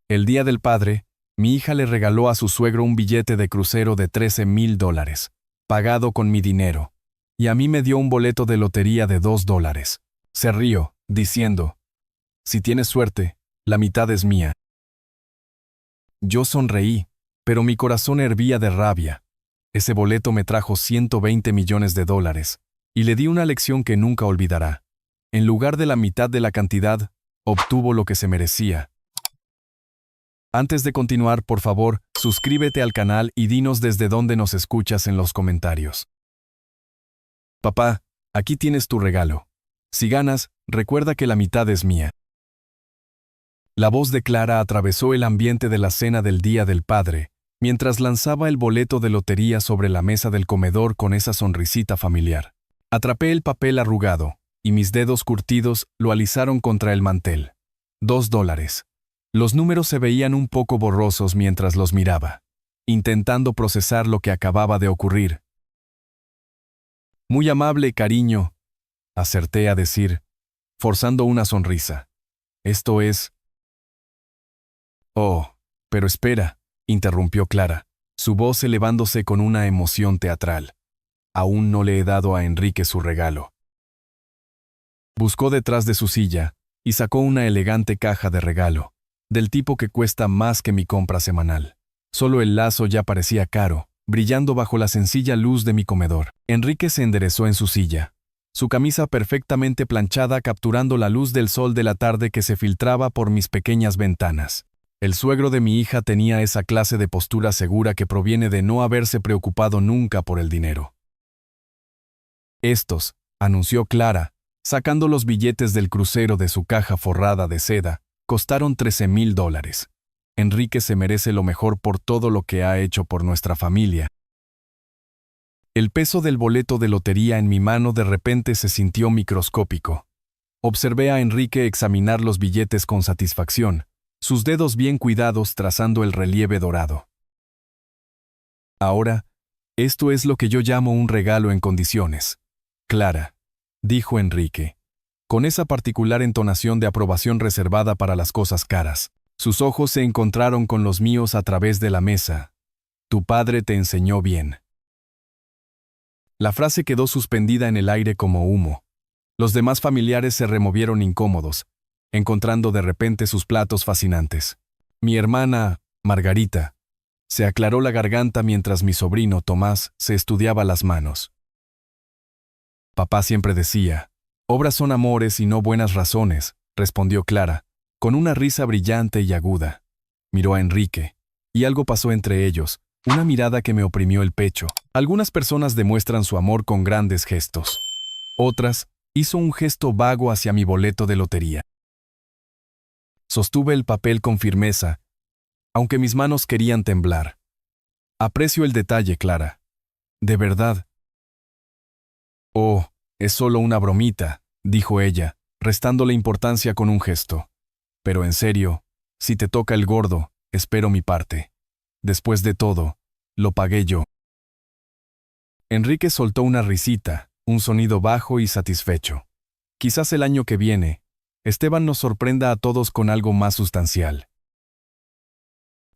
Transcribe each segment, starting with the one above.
El Día del Padre, mi hija le regaló a su suegro un billete de crucero de $13,000, pagado con mi dinero, y a mí me dio un boleto de lotería de $2. Se rió, diciendo, «Si tienes suerte, la mitad es mía». Yo sonreí, pero mi corazón hervía de rabia. Ese boleto me trajo $120 millones, y le di una lección que nunca olvidará. En lugar de la mitad de la cantidad, obtuvo lo que se merecía. Antes de continuar, por favor, suscríbete al canal y dinos desde dónde nos escuchas en los comentarios. Papá, aquí tienes tu regalo. Si ganas, recuerda que la mitad es mía. La voz de Clara atravesó el ambiente de la cena del Día del Padre, mientras lanzaba el boleto de lotería sobre la mesa del comedor con esa sonrisita familiar. Atrapé el papel arrugado, y mis dedos curtidos lo alisaron contra el mantel. $2. Los números se veían un poco borrosos mientras los miraba, intentando procesar lo que acababa de ocurrir. Muy amable, cariño, acerté a decir, forzando una sonrisa. Esto es... Oh, pero espera, interrumpió Clara, su voz elevándose con una emoción teatral. Aún no le he dado a Enrique su regalo. Buscó detrás de su silla y sacó una elegante caja de regalo, del tipo que cuesta más que mi compra semanal. Solo el lazo ya parecía caro, brillando bajo la sencilla luz de mi comedor. Enrique se enderezó en su silla, su camisa perfectamente planchada capturando la luz del sol de la tarde que se filtraba por mis pequeñas ventanas. El suegro de mi hija tenía esa clase de postura segura que proviene de no haberse preocupado nunca por el dinero. Estos, anunció Clara, sacando los billetes del crucero de su caja forrada de seda, costaron $13,000. Enrique se merece lo mejor por todo lo que ha hecho por nuestra familia. El peso del boleto de lotería en mi mano de repente se sintió microscópico. Observé a Enrique examinar los billetes con satisfacción, sus dedos bien cuidados trazando el relieve dorado. Ahora, esto es lo que yo llamo un regalo en condiciones. Clara, dijo Enrique, con esa particular entonación de aprobación reservada para las cosas caras. Sus ojos se encontraron con los míos a través de la mesa. Tu padre te enseñó bien. La frase quedó suspendida en el aire como humo. Los demás familiares se removieron incómodos, encontrando de repente sus platos fascinantes. Mi hermana, Margarita, se aclaró la garganta mientras mi sobrino, Tomás, se estudiaba las manos. Papá siempre decía, obras son amores y no buenas razones, respondió Clara, con una risa brillante y aguda. Miró a Enrique, y algo pasó entre ellos, una mirada que me oprimió el pecho. Algunas personas demuestran su amor con grandes gestos. Otras, hizo un gesto vago hacia mi boleto de lotería. Sostuve el papel con firmeza, aunque mis manos querían temblar. Aprecio el detalle, Clara. De verdad. Oh, es solo una bromita, dijo ella, restándole importancia con un gesto. Pero en serio, si te toca el gordo, espero mi parte. Después de todo, lo pagué yo. Enrique soltó una risita, un sonido bajo y satisfecho. Quizás el año que viene, Esteban nos sorprenda a todos con algo más sustancial.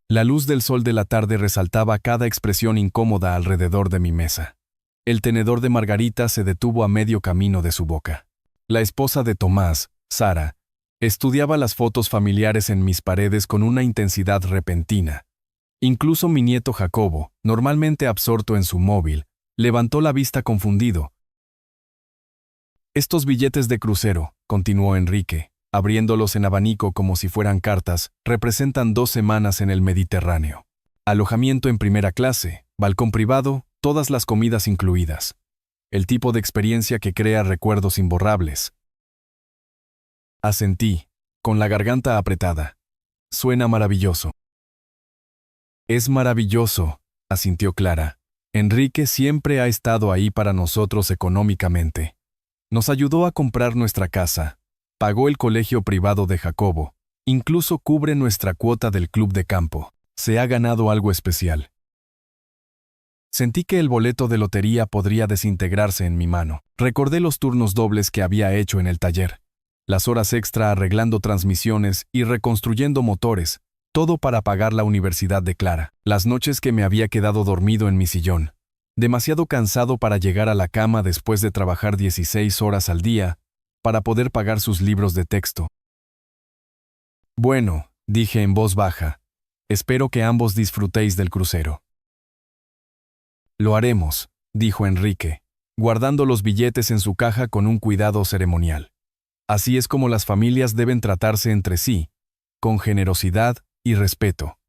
La luz del sol de la tarde resaltaba cada expresión incómoda alrededor de mi mesa. El tenedor de Margarita se detuvo a medio camino de su boca. La esposa de Tomás, Sara, estudiaba las fotos familiares en mis paredes con una intensidad repentina. Incluso mi nieto Jacobo, normalmente absorto en su móvil, levantó la vista confundido. Estos billetes de crucero, continuó Enrique, abriéndolos en abanico como si fueran cartas, representan 2 semanas en el Mediterráneo. Alojamiento en primera clase, balcón privado, todas las comidas incluidas. El tipo de experiencia que crea recuerdos imborrables. Asentí, con la garganta apretada. Suena maravilloso. Es maravilloso, asintió Clara. Enrique siempre ha estado ahí para nosotros económicamente. Nos ayudó a comprar nuestra casa, pagó el colegio privado de Jacobo, incluso cubre nuestra cuota del club de campo. Se ha ganado algo especial. Sentí que el boleto de lotería podría desintegrarse en mi mano. Recordé los turnos dobles que había hecho en el taller, las horas extra arreglando transmisiones y reconstruyendo motores, Todo para pagar la universidad de Clara. Las noches que me había quedado dormido en mi sillón, demasiado cansado para llegar a la cama después de trabajar 16 horas al día, para poder pagar sus libros de texto. Bueno, dije en voz baja, espero que ambos disfrutéis del crucero. Lo haremos, dijo Enrique, guardando los billetes en su caja con un cuidado ceremonial. Así es como las familias deben tratarse entre sí, con generosidad y respeto.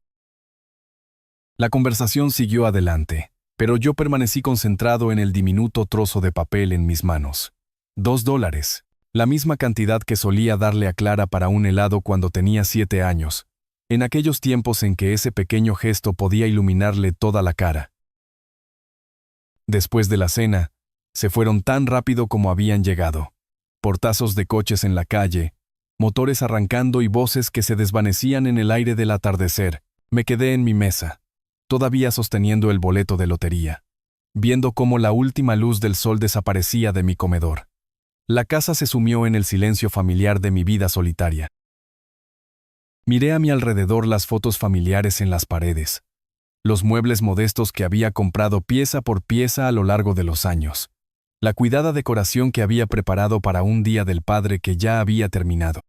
La conversación siguió adelante, pero yo permanecí concentrado en el diminuto trozo de papel en mis manos. $2, la misma cantidad que solía darle a Clara para un helado cuando tenía 7 años, en aquellos tiempos en que ese pequeño gesto podía iluminarle toda la cara. Después de la cena, se fueron tan rápido como habían llegado. Portazos de coches en la calle, motores arrancando y voces que se desvanecían en el aire del atardecer. Me quedé en mi mesa, todavía sosteniendo el boleto de lotería, viendo cómo la última luz del sol desaparecía de mi comedor. La casa se sumió en el silencio familiar de mi vida solitaria. Miré a mi alrededor las fotos familiares en las paredes, los muebles modestos que había comprado pieza por pieza a lo largo de los años, la cuidada decoración que había preparado para un día del padre que ya había terminado.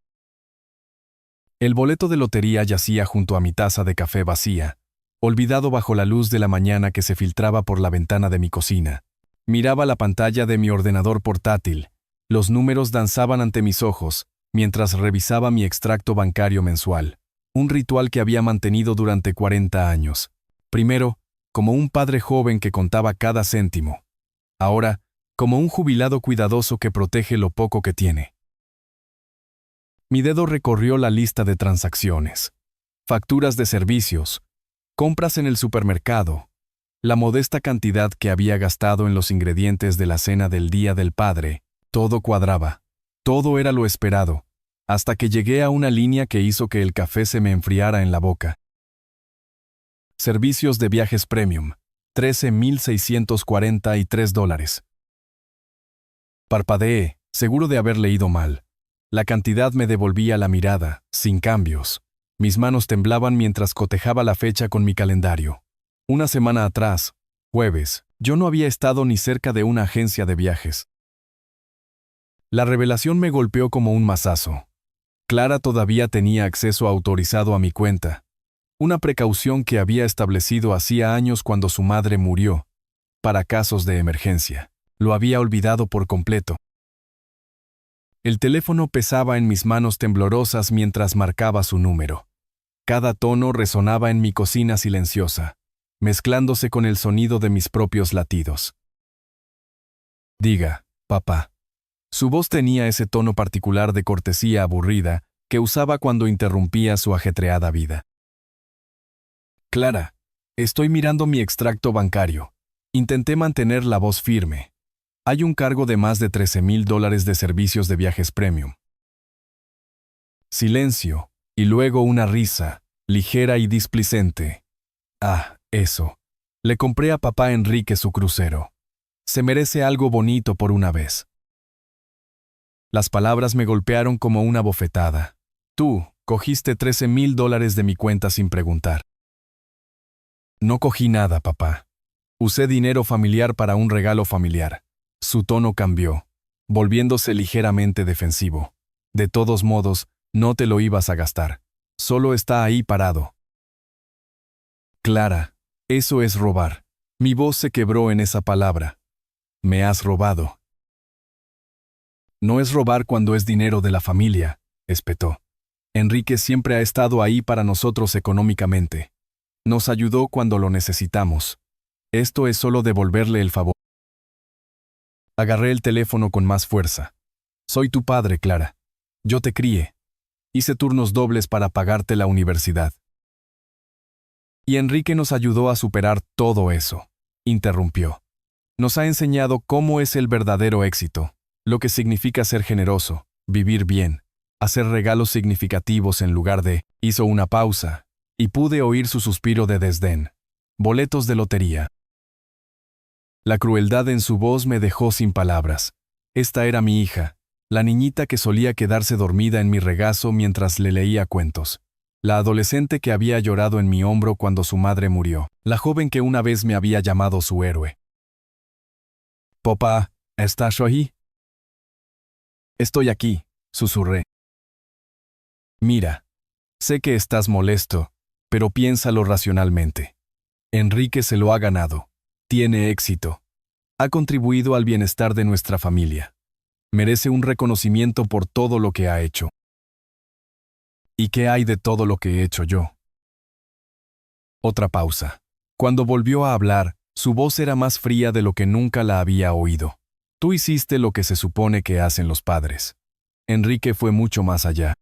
El boleto de lotería yacía junto a mi taza de café vacía, olvidado bajo la luz de la mañana que se filtraba por la ventana de mi cocina. Miraba la pantalla de mi ordenador portátil. Los números danzaban ante mis ojos, mientras revisaba mi extracto bancario mensual, un ritual que había mantenido durante 40 años. Primero, como un padre joven que contaba cada céntimo. Ahora, como un jubilado cuidadoso que protege lo poco que tiene. Mi dedo recorrió la lista de transacciones, facturas de servicios, compras en el supermercado, la modesta cantidad que había gastado en los ingredientes de la cena del Día del Padre. Todo cuadraba, todo era lo esperado, hasta que llegué a una línea que hizo que el café se me enfriara en la boca. Servicios de viajes premium, $13,643. Parpadeé, seguro de haber leído mal. La cantidad me devolvía la mirada, sin cambios. Mis manos temblaban mientras cotejaba la fecha con mi calendario. Una semana atrás, jueves, yo no había estado ni cerca de una agencia de viajes. La revelación me golpeó como un mazazo. Clara todavía tenía acceso autorizado a mi cuenta, una precaución que había establecido hacía años cuando su madre murió, para casos de emergencia. Lo había olvidado por completo. El teléfono pesaba en mis manos temblorosas mientras marcaba su número. Cada tono resonaba en mi cocina silenciosa, mezclándose con el sonido de mis propios latidos. Diga, papá. Su voz tenía ese tono particular de cortesía aburrida que usaba cuando interrumpía su ajetreada vida. Clara, estoy mirando mi extracto bancario. Intenté mantener la voz firme. Hay un cargo de más de $13,000 de servicios de viajes premium. Silencio, y luego una risa, ligera y displicente. Ah, eso. Le compré a papá Enrique su crucero. Se merece algo bonito por una vez. Las palabras me golpearon como una bofetada. Tú, cogiste $13,000 de mi cuenta sin preguntar. No cogí nada, papá. Usé dinero familiar para un regalo familiar. Su tono cambió, volviéndose ligeramente defensivo. De todos modos, no te lo ibas a gastar. Solo está ahí parado. Clara, eso es robar. Mi voz se quebró en esa palabra. Me has robado. No es robar cuando es dinero de la familia, espetó. Enrique siempre ha estado ahí para nosotros económicamente. Nos ayudó cuando lo necesitamos. Esto es solo devolverle el favor. Agarré el teléfono con más fuerza. Soy tu padre, Clara. Yo te crié. Hice turnos dobles para pagarte la universidad. Y Enrique nos ayudó a superar todo eso, interrumpió. Nos ha enseñado cómo es el verdadero éxito, lo que significa ser generoso, vivir bien, hacer regalos significativos en lugar de... Hizo una pausa, y pude oír su suspiro de desdén. Boletos de lotería. La crueldad en su voz me dejó sin palabras. Esta era mi hija, la niñita que solía quedarse dormida en mi regazo mientras le leía cuentos. La adolescente que había llorado en mi hombro cuando su madre murió. La joven que una vez me había llamado su héroe. «Papá, ¿estás ahí?» «Estoy aquí», susurré. «Mira, sé que estás molesto, pero piénsalo racionalmente. Enrique se lo ha ganado. Tiene éxito. Ha contribuido al bienestar de nuestra familia. Merece un reconocimiento por todo lo que ha hecho». «¿Y qué hay de todo lo que he hecho yo?» Otra pausa. Cuando volvió a hablar, su voz era más fría de lo que nunca la había oído. «Tú hiciste lo que se supone que hacen los padres». Enrique fue mucho más allá.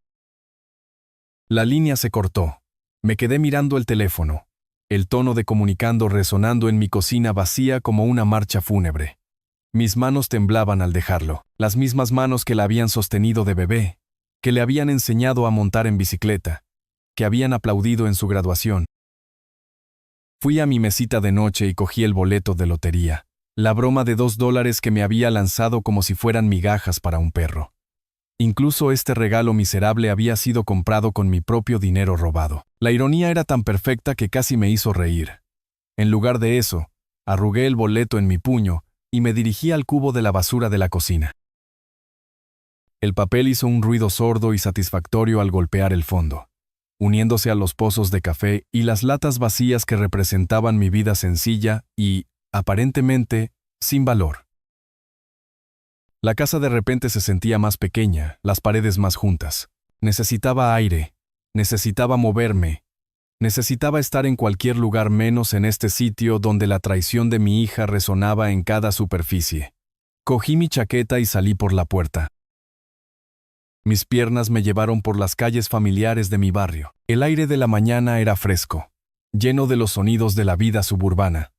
La línea se cortó. Me quedé mirando el teléfono. El tono de comunicando resonando en mi cocina vacía como una marcha fúnebre. Mis manos temblaban al dejarlo, las mismas manos que la habían sostenido de bebé, que le habían enseñado a montar en bicicleta, que habían aplaudido en su graduación. Fui a mi mesita de noche y cogí el boleto de lotería, la broma de $2 que me había lanzado como si fueran migajas para un perro. Incluso este regalo miserable había sido comprado con mi propio dinero robado. La ironía era tan perfecta que casi me hizo reír. En lugar de eso, arrugué el boleto en mi puño y me dirigí al cubo de la basura de la cocina. El papel hizo un ruido sordo y satisfactorio al golpear el fondo, uniéndose a los pozos de café y las latas vacías que representaban mi vida sencilla y, aparentemente, sin valor. La casa de repente se sentía más pequeña, las paredes más juntas. Necesitaba aire, necesitaba moverme, necesitaba estar en cualquier lugar menos en este sitio donde la traición de mi hija resonaba en cada superficie. Cogí mi chaqueta y salí por la puerta. Mis piernas me llevaron por las calles familiares de mi barrio. El aire de la mañana era fresco, lleno de los sonidos de la vida suburbana.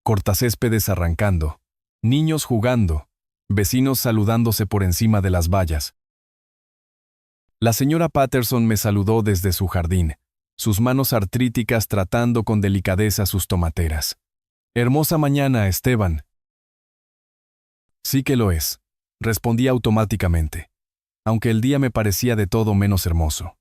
Cortacéspedes arrancando, niños jugando, vecinos saludándose por encima de las vallas. La señora Patterson me saludó desde su jardín, sus manos artríticas tratando con delicadeza sus tomateras. «Hermosa mañana, Esteban». «Sí que lo es», respondí automáticamente, aunque el día me parecía de todo menos hermoso.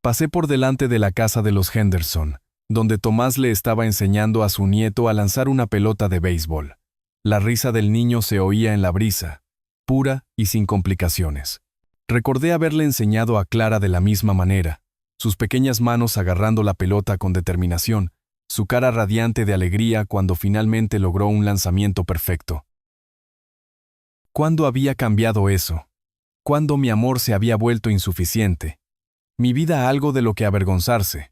Pasé por delante de la casa de los Henderson, donde Tomás le estaba enseñando a su nieto a lanzar una pelota de béisbol. La risa del niño se oía en la brisa, pura y sin complicaciones. Recordé haberle enseñado a Clara de la misma manera, sus pequeñas manos agarrando la pelota con determinación, su cara radiante de alegría cuando finalmente logró un lanzamiento perfecto. ¿Cuándo había cambiado eso? ¿Cuándo mi amor se había vuelto insuficiente? Mi vida algo de lo que avergonzarse.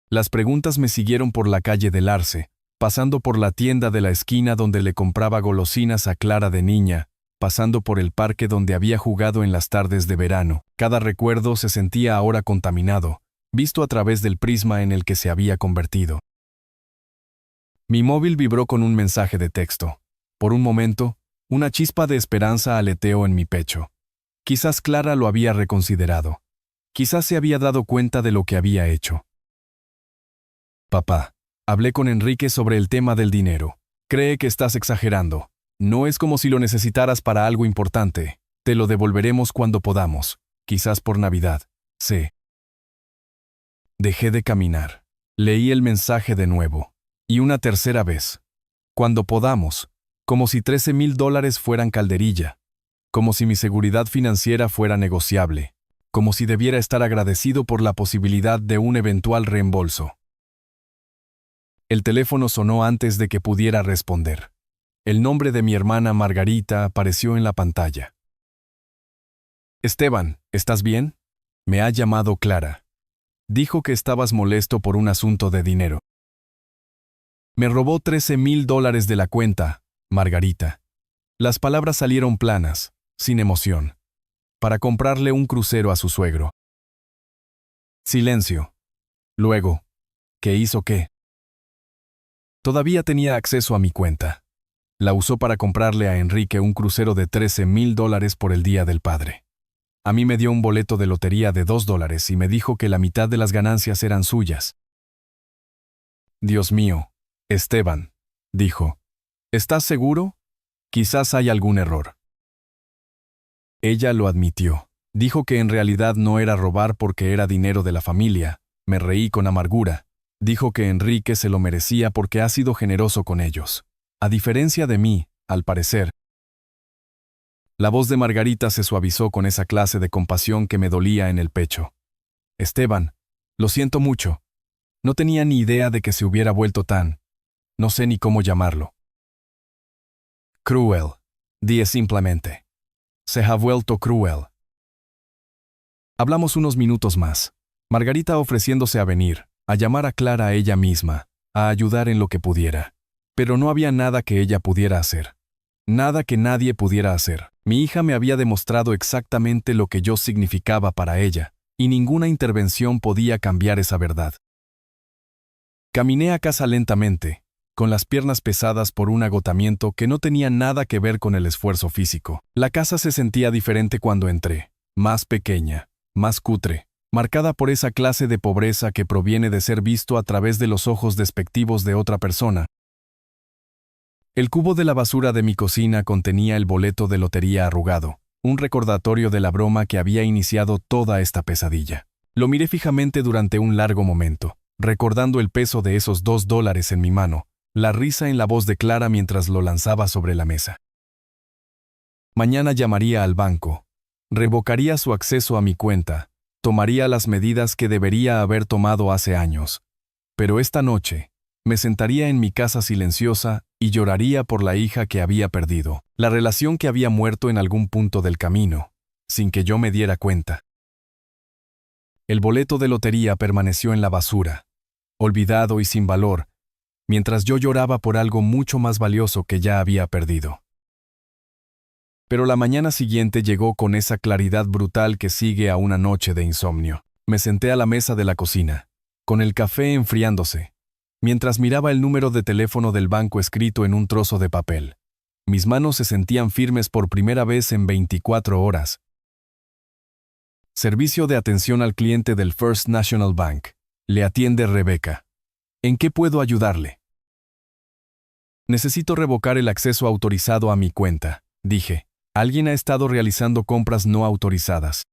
Las preguntas me siguieron por la calle del Arce, pasando por la tienda de la esquina donde le compraba golosinas a Clara de niña, pasando por el parque donde había jugado en las tardes de verano. Cada recuerdo se sentía ahora contaminado, visto a través del prisma en el que se había convertido. Mi móvil vibró con un mensaje de texto. Por un momento, una chispa de esperanza aleteó en mi pecho. Quizás Clara lo había reconsiderado. Quizás se había dado cuenta de lo que había hecho. «Papá, hablé con Enrique sobre el tema del dinero. Cree que estás exagerando. No es como si lo necesitaras para algo importante. Te lo devolveremos cuando podamos. Quizás por Navidad. Sé». Dejé de caminar. Leí el mensaje de nuevo. Y una tercera vez. Cuando podamos. Como si $13,000 fueran calderilla. Como si mi seguridad financiera fuera negociable. Como si debiera estar agradecido por la posibilidad de un eventual reembolso. El teléfono sonó antes de que pudiera responder. El nombre de mi hermana Margarita apareció en la pantalla. «Esteban, ¿estás bien? Me ha llamado Clara. Dijo que estabas molesto por un asunto de dinero. Me robó $13,000 de la cuenta, Margarita». Las palabras salieron planas, sin emoción. «Para comprarle un crucero a su suegro». Silencio. Luego, ¿qué hizo qué? Todavía tenía acceso a mi cuenta. La usó para comprarle a Enrique un crucero de $13,000 por el Día del Padre. A mí me dio un boleto de lotería de $2 y me dijo que la mitad de las ganancias eran suyas. «Dios mío, Esteban», dijo. «¿Estás seguro? Quizás hay algún error». Ella lo admitió. Dijo que en realidad no era robar porque era dinero de la familia. Me reí con amargura. Dijo que Enrique se lo merecía porque ha sido generoso con ellos. A diferencia de mí, al parecer. La voz de Margarita se suavizó con esa clase de compasión que me dolía en el pecho. Esteban, lo siento mucho. No tenía ni idea de que se hubiera vuelto tan, no sé ni cómo llamarlo. Cruel. Dije simplemente. Se ha vuelto cruel. Hablamos unos minutos más. Margarita ofreciéndose a venir, a llamar a Clara a ella misma, a ayudar en lo que pudiera. Pero no había nada que ella pudiera hacer. Nada que nadie pudiera hacer. Mi hija me había demostrado exactamente lo que yo significaba para ella, y ninguna intervención podía cambiar esa verdad. Caminé a casa lentamente, con las piernas pesadas por un agotamiento que no tenía nada que ver con el esfuerzo físico. La casa se sentía diferente cuando entré, más pequeña, más cutre, marcada por esa clase de pobreza que proviene de ser visto a través de los ojos despectivos de otra persona. El cubo de la basura de mi cocina contenía el boleto de lotería arrugado, un recordatorio de la broma que había iniciado toda esta pesadilla. Lo miré fijamente durante un largo momento, recordando el peso de esos $2 en mi mano, la risa en la voz de Clara mientras lo lanzaba sobre la mesa. Mañana llamaría al banco, revocaría su acceso a mi cuenta, tomaría las medidas que debería haber tomado hace años. Pero esta noche, me sentaría en mi casa silenciosa y lloraría por la hija que había perdido, la relación que había muerto en algún punto del camino, sin que yo me diera cuenta. El boleto de lotería permaneció en la basura, olvidado y sin valor, mientras yo lloraba por algo mucho más valioso que ya había perdido. Pero la mañana siguiente llegó con esa claridad brutal que sigue a una noche de insomnio. Me senté a la mesa de la cocina, con el café enfriándose, mientras miraba el número de teléfono del banco escrito en un trozo de papel. Mis manos se sentían firmes por primera vez en 24 horas. Servicio de atención al cliente del First National Bank. Le atiende Rebeca. ¿En qué puedo ayudarle? Necesito revocar el acceso autorizado a mi cuenta, dije. Alguien ha estado realizando compras no autorizadas.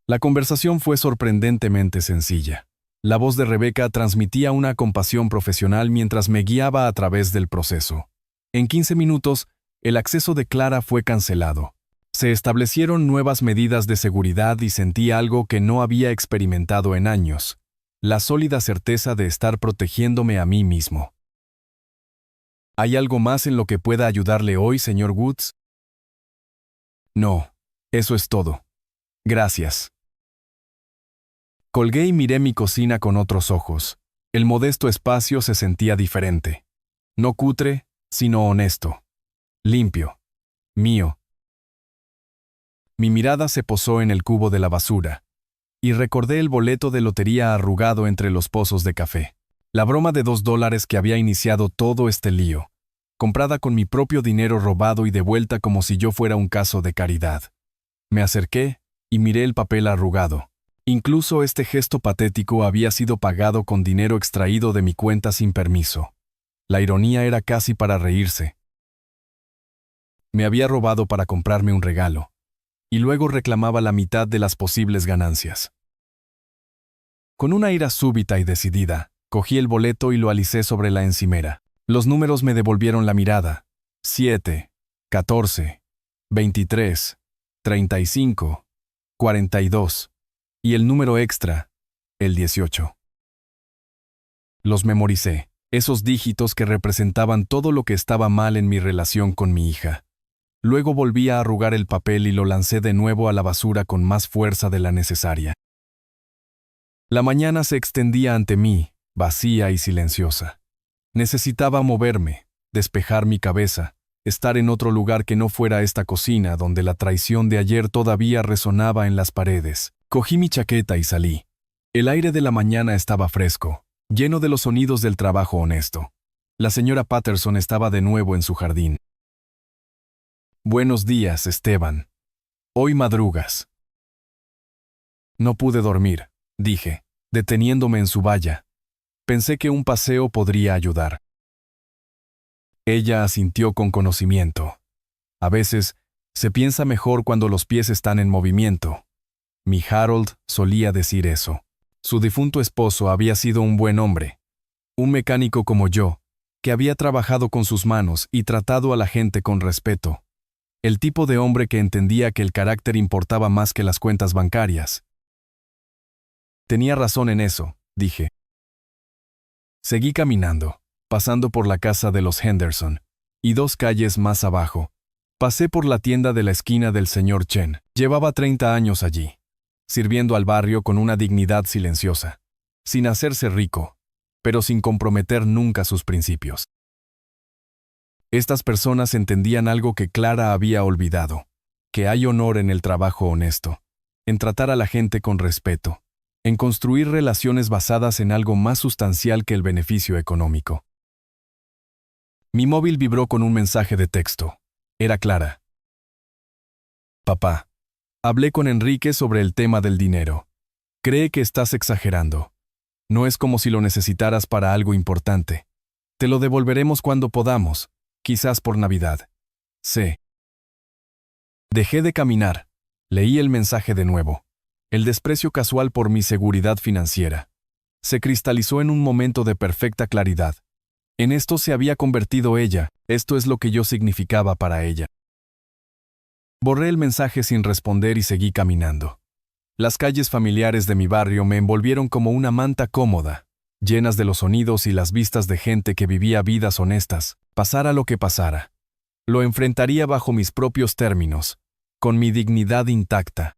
La conversación fue sorprendentemente sencilla. La voz de Rebeca transmitía una compasión profesional mientras me guiaba a través del proceso. En 15 minutos, el acceso de Clara fue cancelado. Se establecieron nuevas medidas de seguridad y sentí algo que no había experimentado en años, la sólida certeza de estar protegiéndome a mí mismo. ¿Hay algo más en lo que pueda ayudarle hoy, señor Woods? No, eso es todo. Gracias. Colgué y miré mi cocina con otros ojos. El modesto espacio se sentía diferente. No cutre, sino honesto. Limpio. Mío. Mi mirada se posó en el cubo de la basura, y recordé el boleto de lotería arrugado entre los pozos de café. La broma de $2 que había iniciado todo este lío, comprada con mi propio dinero robado y devuelta como si yo fuera un caso de caridad. Me acerqué y miré el papel arrugado. Incluso este gesto patético había sido pagado con dinero extraído de mi cuenta sin permiso. La ironía era casi para reírse. Me había robado para comprarme un regalo, y luego reclamaba la mitad de las posibles ganancias. Con una ira súbita y decidida, cogí el boleto y lo alicé sobre la encimera. Los números me devolvieron la mirada. 7, 14, 23, 35, 42. Y el número extra, el 18. Los memoricé, esos dígitos que representaban todo lo que estaba mal en mi relación con mi hija. Luego volví a arrugar el papel y lo lancé de nuevo a la basura con más fuerza de la necesaria. La mañana se extendía ante mí, vacía y silenciosa. Necesitaba moverme, despejar mi cabeza, estar en otro lugar que no fuera esta cocina donde la traición de ayer todavía resonaba en las paredes. Cogí mi chaqueta y salí. El aire de la mañana estaba fresco, lleno de los sonidos del trabajo honesto. La señora Patterson estaba de nuevo en su jardín. Buenos días, Esteban. Hoy madrugas. No pude dormir, dije, deteniéndome en su valla. Pensé que un paseo podría ayudar. Ella asintió con conocimiento. A veces, Se piensa mejor cuando los pies están en movimiento. Mi Harold solía decir eso. Su difunto esposo había sido un buen hombre, un mecánico como yo, que había trabajado con sus manos y tratado a la gente con respeto. El tipo de hombre que entendía que el carácter importaba más que las cuentas bancarias. Tenía razón en eso, dije. Seguí caminando, pasando por la casa de los Henderson, y 2 calles más abajo. Pasé por la tienda de la esquina del señor Chen. Llevaba 30 años allí, sirviendo al barrio con una dignidad silenciosa, sin hacerse rico, pero sin comprometer nunca sus principios. Estas personas entendían algo que Clara había olvidado, que hay honor en el trabajo honesto, en tratar a la gente con respeto, en construir relaciones basadas en algo más sustancial que el beneficio económico. Mi móvil vibró con un mensaje de texto. Era Clara. Papá, hablé con Enrique sobre el tema del dinero. Cree que estás exagerando. No es como si lo necesitaras para algo importante. Te lo devolveremos cuando podamos, quizás por Navidad. Sé. Dejé de caminar. Leí el mensaje de nuevo. El desprecio casual por mi seguridad financiera. Se cristalizó en un momento de perfecta claridad. En esto se había convertido ella, esto es lo que yo significaba para ella. Borré el mensaje sin responder y seguí caminando. Las calles familiares de mi barrio me envolvieron como una manta cómoda, llenas de los sonidos y las vistas de gente que vivía vidas honestas, pasara lo que pasara. Lo enfrentaría bajo mis propios términos, con mi dignidad intacta.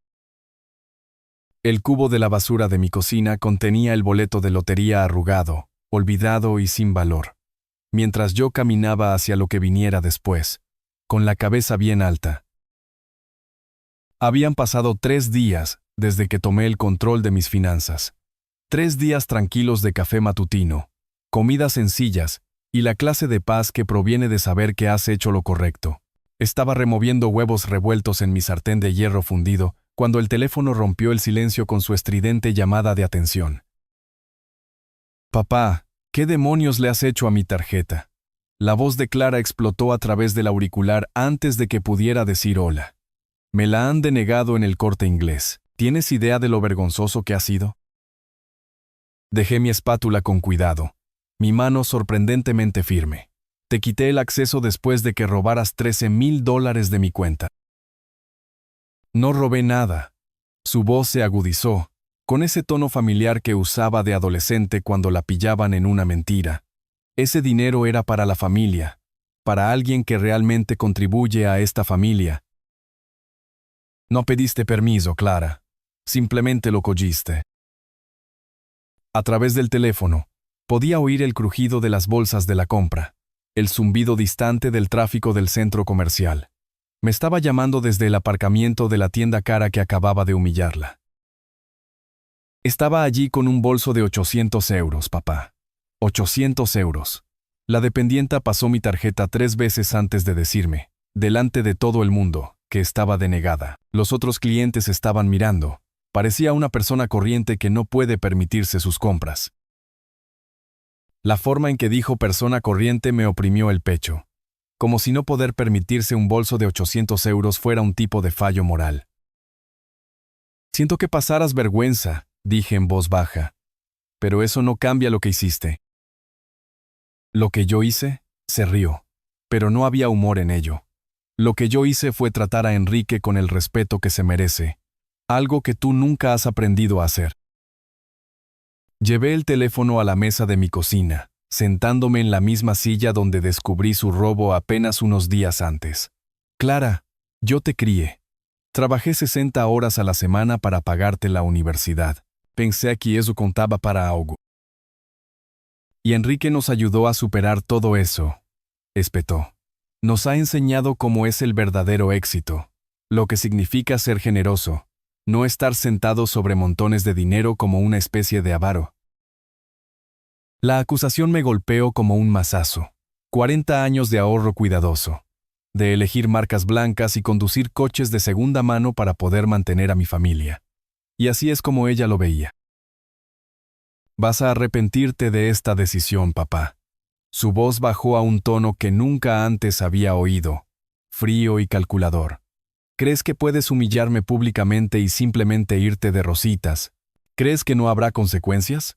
El cubo de la basura de mi cocina contenía el boleto de lotería arrugado, olvidado y sin valor. Mientras yo caminaba hacia lo que viniera después, con la cabeza bien alta. Habían pasado 3 días desde que tomé el control de mis finanzas. 3 días tranquilos de café matutino, comidas sencillas y la clase de paz que proviene de saber que has hecho lo correcto. Estaba removiendo huevos revueltos en mi sartén de hierro fundido cuando el teléfono rompió el silencio con su estridente llamada de atención. Papá, ¿qué demonios le has hecho a mi tarjeta? La voz de Clara explotó a través del auricular antes de que pudiera decir hola. Me la han denegado en el Corte Inglés. ¿Tienes idea de lo vergonzoso que ha sido? Dejé mi espátula con cuidado, mi mano sorprendentemente firme. Te quité el acceso después de que robaras $13,000 de mi cuenta. No robé nada. Su voz se agudizó, con ese tono familiar que usaba de adolescente cuando la pillaban en una mentira. Ese dinero era para la familia, para alguien que realmente contribuye a esta familia. No pediste permiso, Clara. Simplemente lo cogiste. A través del teléfono, podía oír el crujido de las bolsas de la compra, el zumbido distante del tráfico del centro comercial. Me estaba llamando desde el aparcamiento de la tienda cara que acababa de humillarla. Estaba allí con un bolso de 800 euros, papá. 800 euros. La dependienta pasó mi tarjeta 3 veces antes de decirme, delante de todo el mundo, que estaba denegada. Los otros clientes estaban mirando. Parecía una persona corriente que no puede permitirse sus compras. La forma en que dijo persona corriente me oprimió el pecho, como si no poder permitirse un bolso de 800 euros fuera un tipo de fallo moral. Siento que pasaras vergüenza, dije en voz baja, pero eso no cambia lo que hiciste. Lo que yo hice, se rió, pero no había humor en ello. Lo que yo hice fue tratar a Enrique con el respeto que se merece, algo que tú nunca has aprendido a hacer. Llevé el teléfono a la mesa de mi cocina, sentándome en la misma silla donde descubrí su robo apenas unos días antes. Clara, yo te crié. Trabajé 60 horas a la semana para pagarte la universidad. Pensé que eso contaba para algo. Y Enrique nos ayudó a superar todo eso, espetó. Nos ha enseñado cómo es el verdadero éxito, lo que significa ser generoso, no estar sentado sobre montones de dinero como una especie de avaro. La acusación me golpeó como un mazazo. 40 años de ahorro cuidadoso, de elegir marcas blancas y conducir coches de segunda mano para poder mantener a mi familia. Y así es como ella lo veía. Vas a arrepentirte de esta decisión, papá. Su voz bajó a un tono que nunca antes había oído, frío y calculador. ¿Crees que puedes humillarme públicamente y simplemente irte de rositas? ¿Crees que no habrá consecuencias?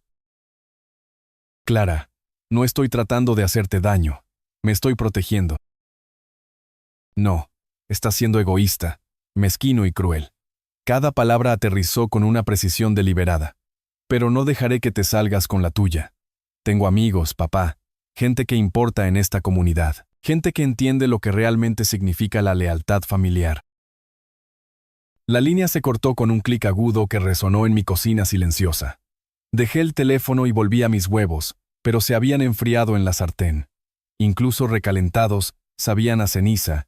Clara, no estoy tratando de hacerte daño. Me estoy protegiendo. No, estás siendo egoísta, mezquino y cruel. Cada palabra aterrizó con una precisión deliberada. Pero no dejaré que te salgas con la tuya. Tengo amigos, papá, gente que importa en esta comunidad, gente que entiende lo que realmente significa la lealtad familiar. La línea se cortó con un clic agudo que resonó en mi cocina silenciosa. Dejé el teléfono y volví a mis huevos, pero se habían enfriado en la sartén. Incluso recalentados, sabían a ceniza.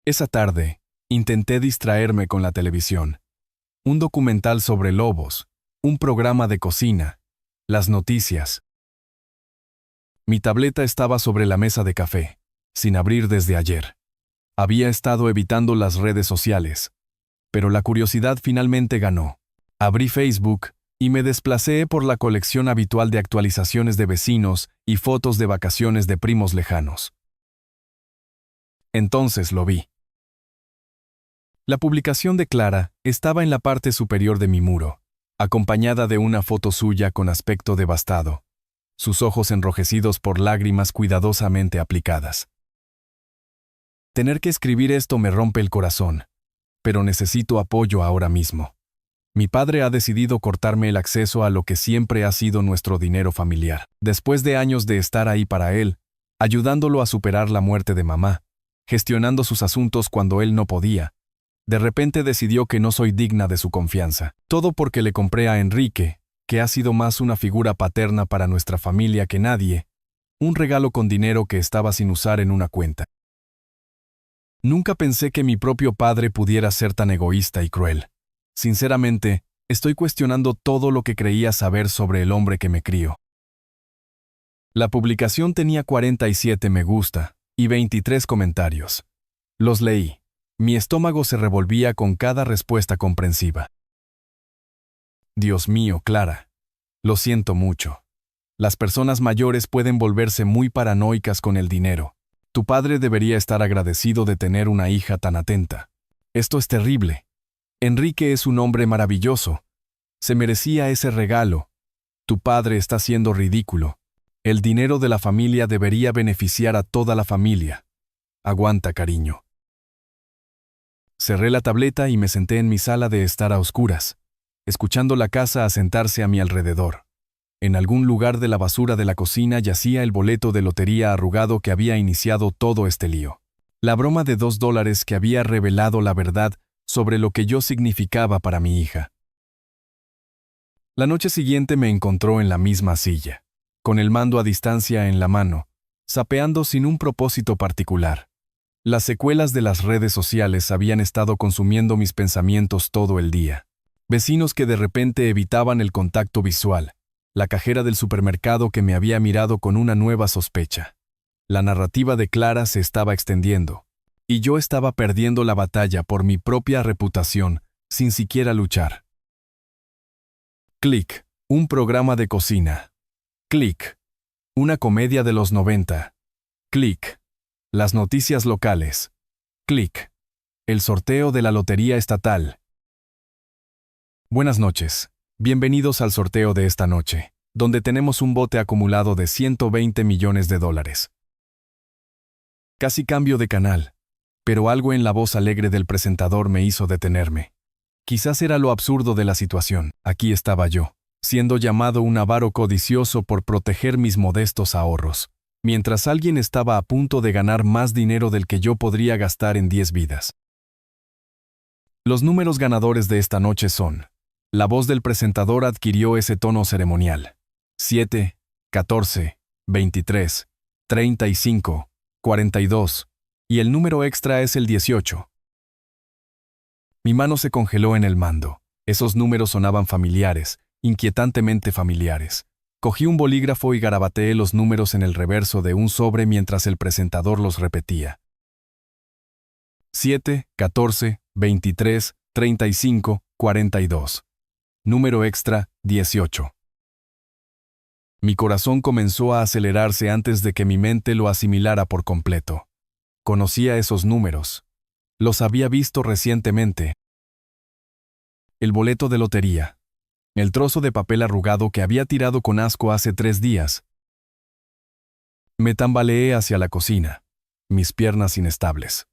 Esa tarde, intenté distraerme con la televisión. Un documental sobre lobos, un programa de cocina, las noticias. Mi tableta estaba sobre la mesa de café, sin abrir desde ayer. Había estado evitando las redes sociales, pero la curiosidad finalmente ganó. Abrí Facebook y me desplacé por la colección habitual de actualizaciones de vecinos y fotos de vacaciones de primos lejanos. Entonces lo vi. La publicación de Clara estaba en la parte superior de mi muro, acompañada de una foto suya con aspecto devastado, sus ojos enrojecidos por lágrimas cuidadosamente aplicadas. Tener que escribir esto me rompe el corazón, pero necesito apoyo ahora mismo. Mi padre ha decidido cortarme el acceso a lo que siempre ha sido nuestro dinero familiar. Después de años de estar ahí para él, ayudándolo a superar la muerte de mamá, gestionando sus asuntos cuando él no podía, de repente decidió que no soy digna de su confianza. Todo porque le compré a Enrique, que ha sido más una figura paterna para nuestra familia que nadie, un regalo con dinero que estaba sin usar en una cuenta. Nunca pensé que mi propio padre pudiera ser tan egoísta y cruel. Sinceramente, estoy cuestionando todo lo que creía saber sobre el hombre que me crió. La publicación tenía 47 me gusta y 23 comentarios. Los leí. Mi estómago se revolvía con cada respuesta comprensiva. Dios mío, Clara. Lo siento mucho. Las personas mayores pueden volverse muy paranoicas con el dinero. Tu padre debería estar agradecido de tener una hija tan atenta. Esto es terrible. Enrique es un hombre maravilloso. Se merecía ese regalo. Tu padre está siendo ridículo. El dinero de la familia debería beneficiar a toda la familia. Aguanta, cariño. Cerré la tableta y me senté en mi sala de estar a oscuras, escuchando la casa asentarse a mi alrededor. En algún lugar de la basura de la cocina yacía el boleto de lotería arrugado que había iniciado todo este lío. La broma de $2 que había revelado la verdad sobre lo que yo significaba para mi hija. La noche siguiente me encontró en la misma silla, con el mando a distancia en la mano, zapeando sin un propósito particular. Las secuelas de las redes sociales habían estado consumiendo mis pensamientos todo el día. Vecinos que de repente evitaban el contacto visual, la cajera del supermercado que me había mirado con una nueva sospecha. La narrativa de Clara se estaba extendiendo, y yo estaba perdiendo la batalla por mi propia reputación, sin siquiera luchar. Click, un programa de cocina. Click, una comedia de los 90. Click, las noticias locales. Click, el sorteo de la lotería estatal. Buenas noches. Bienvenidos al sorteo de esta noche, donde tenemos un bote acumulado de $120 millones. Casi cambio de canal, pero algo en la voz alegre del presentador me hizo detenerme. Quizás era lo absurdo de la situación. Aquí estaba yo, siendo llamado un avaro codicioso por proteger mis modestos ahorros, mientras alguien estaba a punto de ganar más dinero del que yo podría gastar en 10 vidas. Los números ganadores de esta noche son: la voz del presentador adquirió ese tono ceremonial. 7, 14, 23, 35, 42, y el número extra es el 18. Mi mano se congeló en el mando. Esos números sonaban familiares, inquietantemente familiares. Cogí un bolígrafo y garabateé los números en el reverso de un sobre mientras el presentador los repetía. 7, 14, 23, 35, 42. Número extra, 18. Mi corazón comenzó a acelerarse antes de que mi mente lo asimilara por completo. Conocía esos números. Los había visto recientemente. El boleto de lotería. El trozo de papel arrugado que había tirado con asco hace 3 días. Me tambaleé hacia la cocina, mis piernas inestables.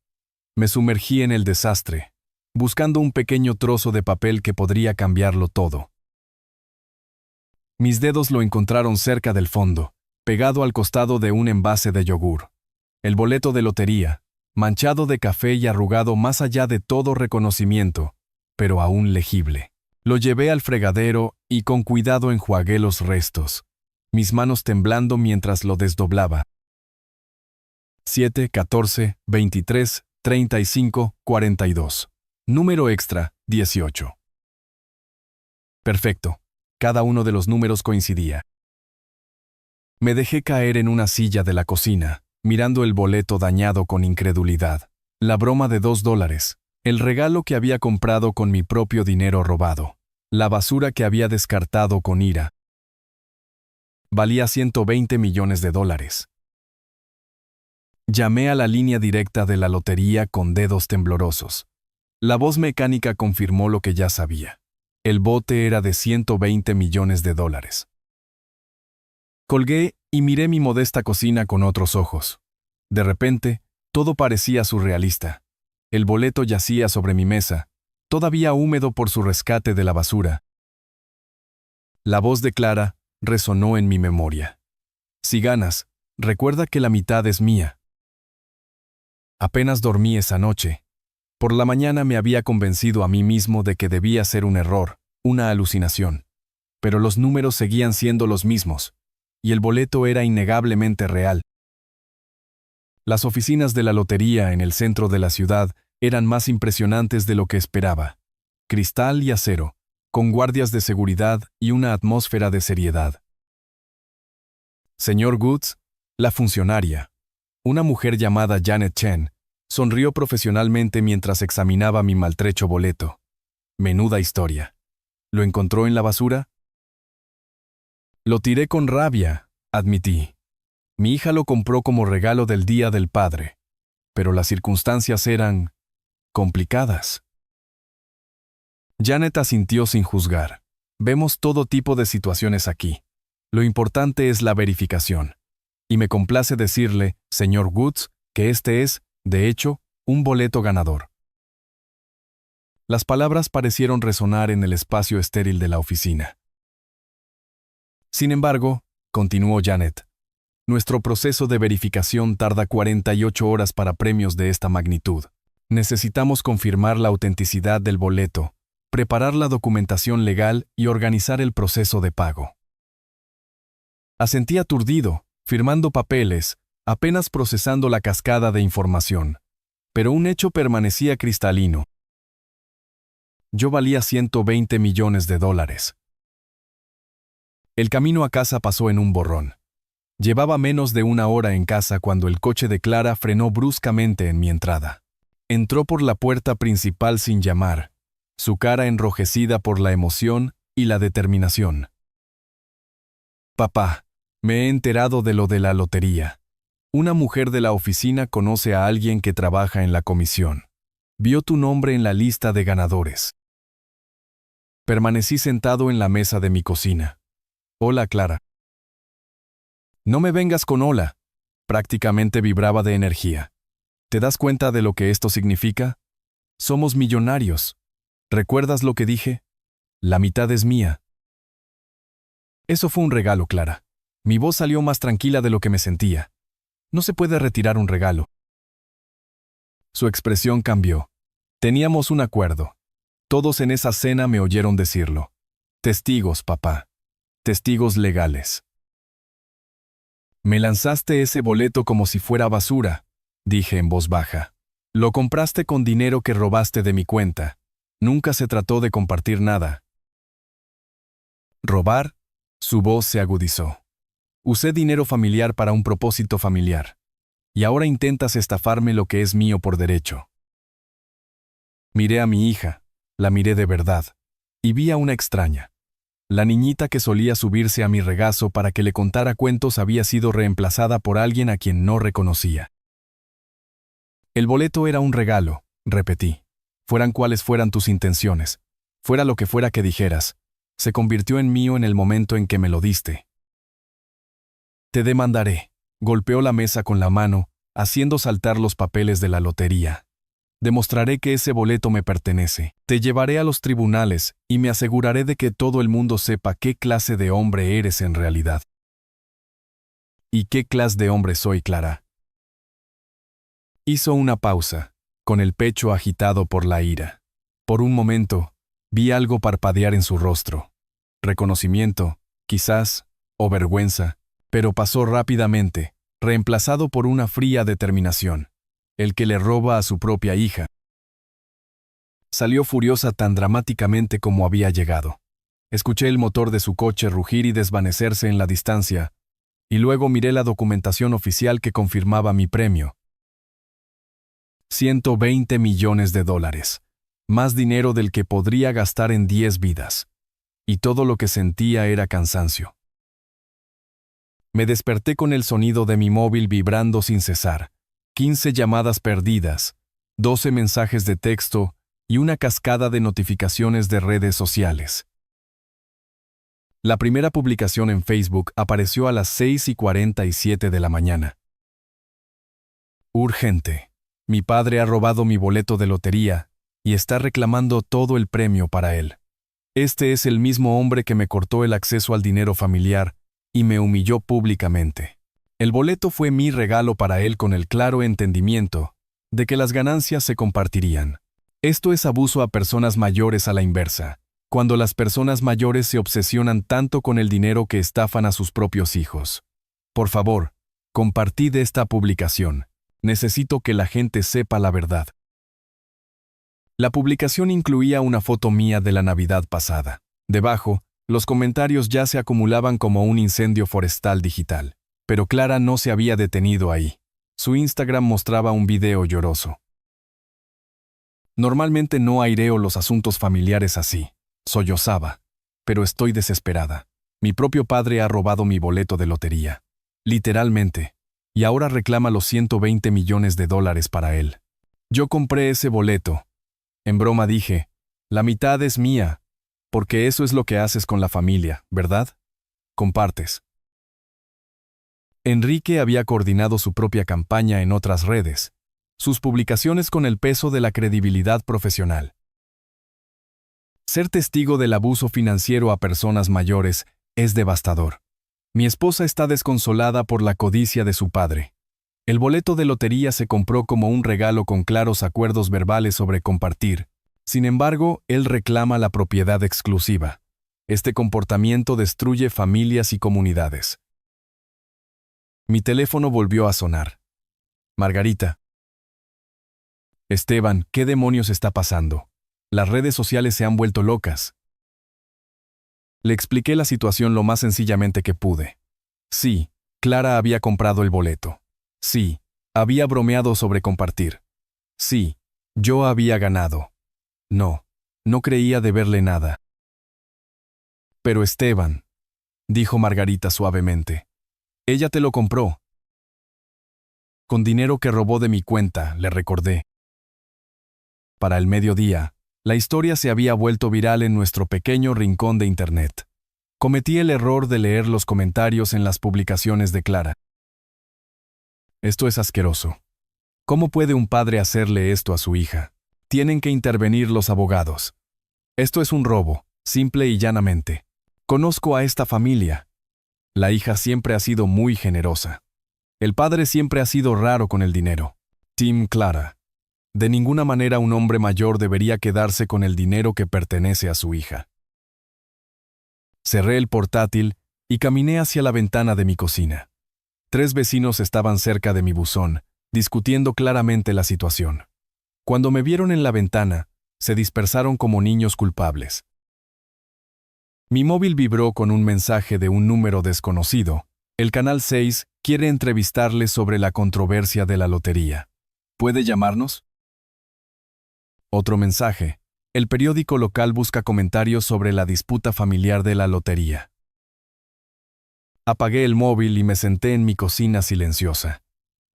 Me sumergí en el desastre, buscando un pequeño trozo de papel que podría cambiarlo todo. Mis dedos lo encontraron cerca del fondo, pegado al costado de un envase de yogur. El boleto de lotería, manchado de café y arrugado más allá de todo reconocimiento, pero aún legible. Lo llevé al fregadero y con cuidado enjuagué los restos, mis manos temblando mientras lo desdoblaba. 7, 14, 23, 35, 42. Número extra, 18. Perfecto. Cada uno de los números coincidía. Me dejé caer en una silla de la cocina, mirando el boleto dañado con incredulidad. La broma de $2. El regalo que había comprado con mi propio dinero robado. La basura que había descartado con ira. Valía $120 millones. Llamé a la línea directa de la lotería con dedos temblorosos. La voz mecánica confirmó lo que ya sabía. El bote era de $120 millones. Colgué y miré mi modesta cocina con otros ojos. De repente, todo parecía surrealista. El boleto yacía sobre mi mesa, todavía húmedo por su rescate de la basura. La voz de Clara resonó en mi memoria. Si ganas, recuerda que la mitad es mía. Apenas dormí esa noche. Por la mañana me había convencido a mí mismo de que debía ser un error, una alucinación. Pero los números seguían siendo los mismos, y el boleto era innegablemente real. Las oficinas de la lotería en el centro de la ciudad eran más impresionantes de lo que esperaba. Cristal y acero, con guardias de seguridad y una atmósfera de seriedad. Señor Goods, la funcionaria, una mujer llamada Janet Chen, sonrió profesionalmente mientras examinaba mi maltrecho boleto. Menuda historia. ¿Lo encontró en la basura? Lo tiré con rabia, admití. Mi hija lo compró como regalo del Día del Padre, pero las circunstancias eran complicadas. Janet asintió sin juzgar. Vemos todo tipo de situaciones aquí. Lo importante es la verificación. Y me complace decirle, señor Woods, que este es, de hecho, un boleto ganador. Las palabras parecieron resonar en el espacio estéril de la oficina. Sin embargo, continuó Janet, nuestro proceso de verificación tarda 48 horas para premios de esta magnitud. Necesitamos confirmar la autenticidad del boleto, preparar la documentación legal y organizar el proceso de pago. Asentí aturdido, firmando papeles, apenas procesando la cascada de información. Pero un hecho permanecía cristalino. Yo valía $120 millones. El camino a casa pasó en un borrón. Llevaba menos de una hora en casa cuando el coche de Clara frenó bruscamente en mi entrada. Entró por la puerta principal sin llamar, su cara enrojecida por la emoción y la determinación. Papá, me he enterado de lo de la lotería. Una mujer de la oficina conoce a alguien que trabaja en la comisión. Vio tu nombre en la lista de ganadores. Permanecí sentado en la mesa de mi cocina. Hola, Clara. No me vengas con hola. Prácticamente vibraba de energía. ¿Te das cuenta de lo que esto significa? Somos millonarios. ¿Recuerdas lo que dije? La mitad es mía. Eso fue un regalo, Clara. Mi voz salió más tranquila de lo que me sentía. No se puede retirar un regalo. Su expresión cambió. Teníamos un acuerdo. Todos en esa cena me oyeron decirlo. Testigos, papá. Testigos legales. Me lanzaste ese boleto como si fuera basura, dije en voz baja. Lo compraste con dinero que robaste de mi cuenta. Nunca se trató de compartir nada. ¿Robar? Su voz se agudizó. Usé dinero familiar para un propósito familiar. Y ahora intentas estafarme lo que es mío por derecho. Miré a mi hija, la miré de verdad, y vi a una extraña. La niñita que solía subirse a mi regazo para que le contara cuentos había sido reemplazada por alguien a quien no reconocía. El boleto era un regalo, repetí. Fueran cuales fueran tus intenciones, fuera lo que fuera que dijeras, se convirtió en mío en el momento en que me lo diste. Te demandaré. Golpeó la mesa con la mano, haciendo saltar los papeles de la lotería. Demostraré que ese boleto me pertenece. Te llevaré a los tribunales y me aseguraré de que todo el mundo sepa qué clase de hombre eres en realidad. ¿Y qué clase de hombre soy, Clara? Hizo una pausa, con el pecho agitado por la ira. Por un momento, vi algo parpadear en su rostro. Reconocimiento, quizás, o vergüenza, pero pasó rápidamente, reemplazado por una fría determinación. El que le roba a su propia hija. Salió furiosa tan dramáticamente como había llegado. Escuché el motor de su coche rugir y desvanecerse en la distancia, y luego miré la documentación oficial que confirmaba mi premio. $120 millones. Más dinero del que podría gastar en 10 vidas. Y todo lo que sentía era cansancio. Me desperté con el sonido de mi móvil vibrando sin cesar. 15 llamadas perdidas, 12 mensajes de texto y una cascada de notificaciones de redes sociales. La primera publicación en Facebook apareció a las 6:47 de la mañana. Urgente. Mi padre ha robado mi boleto de lotería y está reclamando todo el premio para él. Este es el mismo hombre que me cortó el acceso al dinero familiar y me humilló públicamente. El boleto fue mi regalo para él con el claro entendimiento de que las ganancias se compartirían. Esto es abuso a personas mayores a la inversa, cuando las personas mayores se obsesionan tanto con el dinero que estafan a sus propios hijos. Por favor, compartid esta publicación. Necesito que la gente sepa la verdad. La publicación incluía una foto mía de la Navidad pasada. Debajo, los comentarios ya se acumulaban como un incendio forestal digital. Pero Clara no se había detenido ahí. Su Instagram mostraba un video lloroso. Normalmente no aireo los asuntos familiares así, sollozaba, pero estoy desesperada. Mi propio padre ha robado mi boleto de lotería. Literalmente. Y ahora reclama los $120 millones para él. Yo compré ese boleto. En broma dije, la mitad es mía, porque eso es lo que haces con la familia, ¿verdad? Compartes. Enrique había coordinado su propia campaña en otras redes, sus publicaciones con el peso de la credibilidad profesional. Ser testigo del abuso financiero a personas mayores es devastador. Mi esposa está desconsolada por la codicia de su padre. El boleto de lotería se compró como un regalo con claros acuerdos verbales sobre compartir. Sin embargo, él reclama la propiedad exclusiva. Este comportamiento destruye familias y comunidades. Mi teléfono volvió a sonar. Margarita. Esteban, ¿qué demonios está pasando? Las redes sociales se han vuelto locas. Le expliqué la situación lo más sencillamente que pude. Sí, Clara había comprado el boleto. Sí, había bromeado sobre compartir. Sí, yo había ganado. No, no creía deberle nada. Pero Esteban, dijo Margarita suavemente. Ella te lo compró. Con dinero que robó de mi cuenta, le recordé. Para el mediodía, la historia se había vuelto viral en nuestro pequeño rincón de Internet. Cometí el error de leer los comentarios en las publicaciones de Clara. Esto es asqueroso. ¿Cómo puede un padre hacerle esto a su hija? Tienen que intervenir los abogados. Esto es un robo, simple y llanamente. Conozco a esta familia. La hija siempre ha sido muy generosa. El padre siempre ha sido raro con el dinero. Team Clara. De ninguna manera un hombre mayor debería quedarse con el dinero que pertenece a su hija. Cerré el portátil y caminé hacia la ventana de mi cocina. 3 vecinos estaban cerca de mi buzón, discutiendo claramente la situación. Cuando me vieron en la ventana, se dispersaron como niños culpables. Mi móvil vibró con un mensaje de un número desconocido. El Canal 6 quiere entrevistarle sobre la controversia de la lotería. ¿Puede llamarnos? Otro mensaje. El periódico local busca comentarios sobre la disputa familiar de la lotería. Apagué el móvil y me senté en mi cocina silenciosa.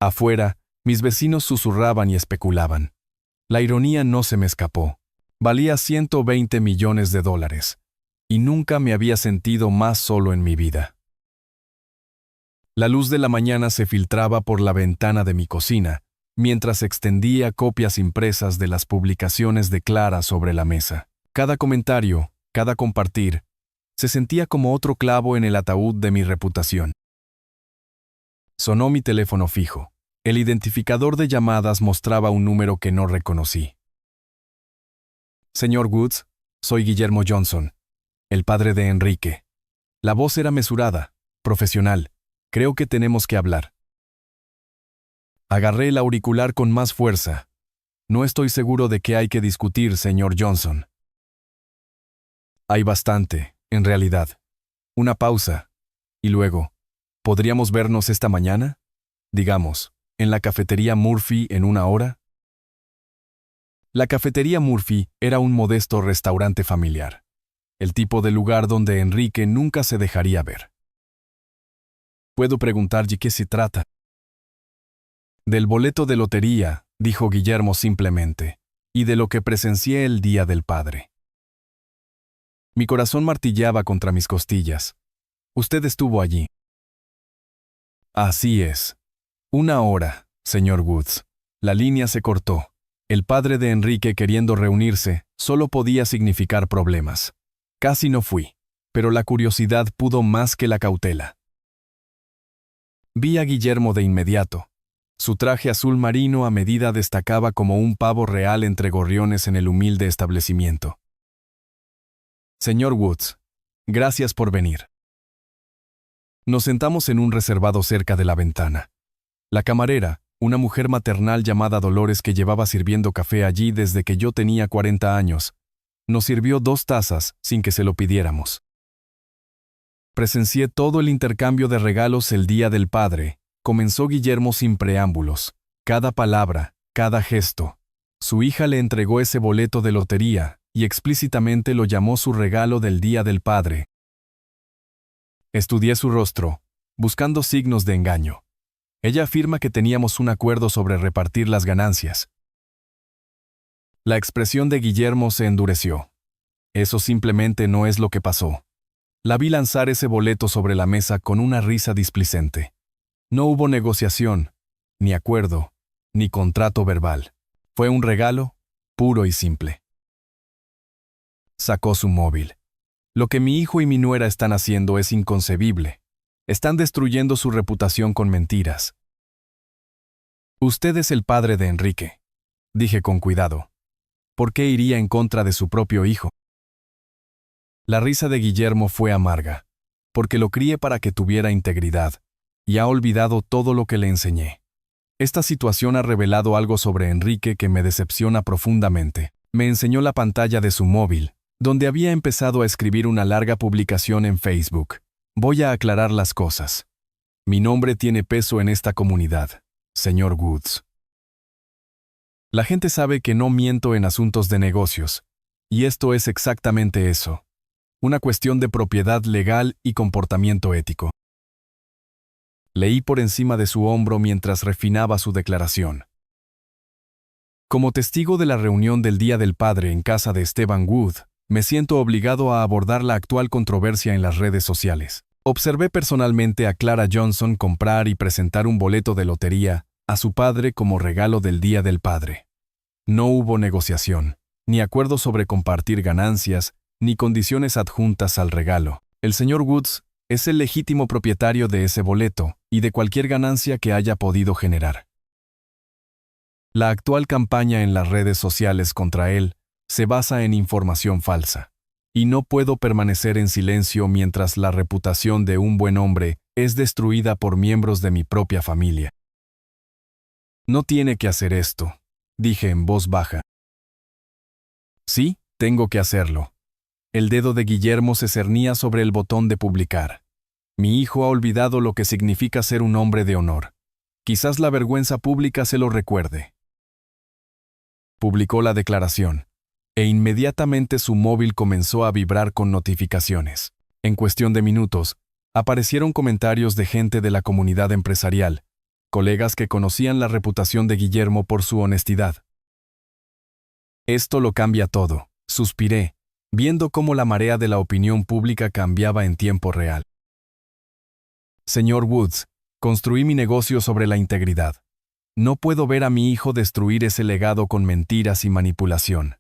Afuera, mis vecinos susurraban y especulaban. La ironía no se me escapó. Valía 120 millones de dólares. Y nunca me había sentido más solo en mi vida. La luz de la mañana se filtraba por la ventana de mi cocina, mientras extendía copias impresas de las publicaciones de Clara sobre la mesa. Cada comentario, cada compartir, se sentía como otro clavo en el ataúd de mi reputación. Sonó mi teléfono fijo. El identificador de llamadas mostraba un número que no reconocí. Señor Woods, soy Guillermo Johnson, el padre de Enrique. La voz era mesurada, profesional. Creo que tenemos que hablar. Agarré el auricular con más fuerza. No estoy seguro de qué hay que discutir, señor Johnson. Hay bastante, en realidad. Una pausa. Y luego, ¿podríamos vernos esta mañana? Digamos, en la cafetería Murphy en 1 hora. La cafetería Murphy era un modesto restaurante familiar. El tipo de lugar donde Enrique nunca se dejaría ver. ¿Puedo preguntar de qué se trata? Del boleto de lotería, dijo Guillermo simplemente, y de lo que presencié el Día del Padre. Mi corazón martillaba contra mis costillas. Usted estuvo allí. Así es. 1 hora, señor Woods. La línea se cortó. El padre de Enrique queriendo reunirse solo podía significar problemas. Casi no fui, pero la curiosidad pudo más que la cautela. Vi a Guillermo de inmediato. Su traje azul marino a medida destacaba como un pavo real entre gorriones en el humilde establecimiento. Señor Woods, gracias por venir. Nos sentamos en un reservado cerca de la ventana. La camarera, una mujer maternal llamada Dolores que llevaba sirviendo café allí desde que yo tenía 40 años, nos sirvió 2 tazas sin que se lo pidiéramos. Presencié todo el intercambio de regalos el Día del Padre. Comenzó Guillermo sin preámbulos. Cada palabra, cada gesto. Su hija le entregó ese boleto de lotería y explícitamente lo llamó su regalo del Día del Padre. Estudié su rostro, buscando signos de engaño. Ella afirma que teníamos un acuerdo sobre repartir las ganancias. La expresión de Guillermo se endureció. Eso simplemente no es lo que pasó. La vi lanzar ese boleto sobre la mesa con una risa displicente. No hubo negociación, ni acuerdo, ni contrato verbal. Fue un regalo, puro y simple. Sacó su móvil. Lo que mi hijo y mi nuera están haciendo es inconcebible. Están destruyendo su reputación con mentiras. Usted es el padre de Enrique, dije con cuidado. ¿Por qué iría en contra de su propio hijo? La risa de Guillermo fue amarga, porque lo crié para que tuviera integridad, y ha olvidado todo lo que le enseñé. Esta situación ha revelado algo sobre Enrique que me decepciona profundamente. Me enseñó la pantalla de su móvil, donde había empezado a escribir una larga publicación en Facebook. Voy a aclarar las cosas. Mi nombre tiene peso en esta comunidad, señor Woods. La gente sabe que no miento en asuntos de negocios, y esto es exactamente eso. Una cuestión de propiedad legal y comportamiento ético. Leí por encima de su hombro mientras refinaba su declaración. Como testigo de la reunión del Día del Padre en casa de Esteban Wood, me siento obligado a abordar la actual controversia en las redes sociales. Observé personalmente a Clara Johnson comprar y presentar un boleto de lotería a su padre como regalo del Día del Padre. No hubo negociación, ni acuerdo sobre compartir ganancias, ni condiciones adjuntas al regalo. El señor Woods es el legítimo propietario de ese boleto y de cualquier ganancia que haya podido generar. La actual campaña en las redes sociales contra él se basa en información falsa, y no puedo permanecer en silencio mientras la reputación de un buen hombre es destruida por miembros de mi propia familia. No tiene que hacer esto, dije en voz baja. Sí, tengo que hacerlo. El dedo de Guillermo se cernía sobre el botón de publicar. Mi hijo ha olvidado lo que significa ser un hombre de honor. Quizás la vergüenza pública se lo recuerde. Publicó la declaración, e inmediatamente su móvil comenzó a vibrar con notificaciones. En cuestión de minutos, aparecieron comentarios de gente de la comunidad empresarial, colegas que conocían la reputación de Guillermo por su honestidad. Esto lo cambia todo, suspiré, viendo cómo la marea de la opinión pública cambiaba en tiempo real. Señor Woods, construí mi negocio sobre la integridad. No puedo ver a mi hijo destruir ese legado con mentiras y manipulación.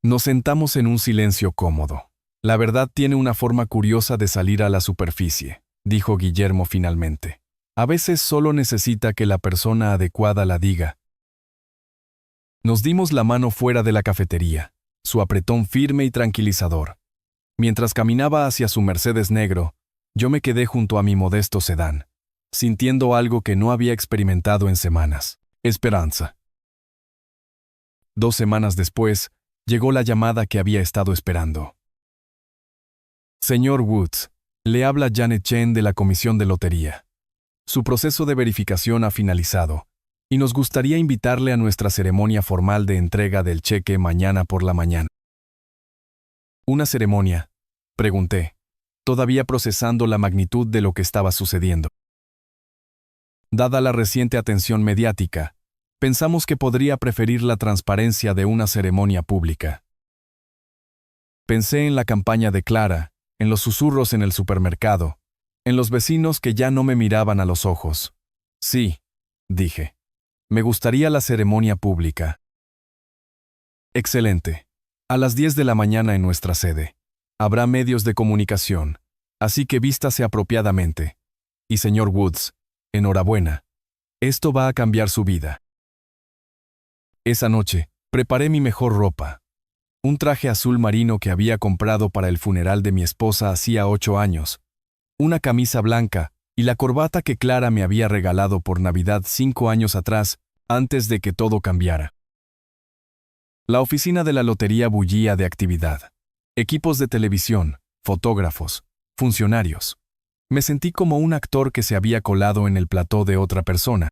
Nos sentamos en un silencio cómodo. La verdad tiene una forma curiosa de salir a la superficie, dijo Guillermo finalmente. A veces solo necesita que la persona adecuada la diga. Nos dimos la mano fuera de la cafetería, su apretón firme y tranquilizador. Mientras caminaba hacia su Mercedes negro, yo me quedé junto a mi modesto sedán, sintiendo algo que no había experimentado en semanas: esperanza. 2 semanas después, llegó la llamada que había estado esperando. Señor Woods, le habla Janet Chen de la Comisión de Lotería. Su proceso de verificación ha finalizado, y nos gustaría invitarle a nuestra ceremonia formal de entrega del cheque mañana por la mañana. ¿Una ceremonia?, pregunté, todavía procesando la magnitud de lo que estaba sucediendo. Dada la reciente atención mediática, pensamos que podría preferir la transparencia de una ceremonia pública. Pensé en la campaña de Clara, en los susurros en el supermercado, en los vecinos que ya no me miraban a los ojos. Sí, dije. Me gustaría la ceremonia pública. Excelente. A las 10 de la mañana en nuestra sede. Habrá medios de comunicación, así que vístase apropiadamente. Y señor Woods, enhorabuena. Esto va a cambiar su vida. Esa noche, preparé mi mejor ropa. Un traje azul marino que había comprado para el funeral de mi esposa hacía 8 años. Una camisa blanca y la corbata que Clara me había regalado por Navidad 5 años atrás, antes de que todo cambiara. La oficina de la lotería bullía de actividad. Equipos de televisión, fotógrafos, funcionarios. Me sentí como un actor que se había colado en el plató de otra persona.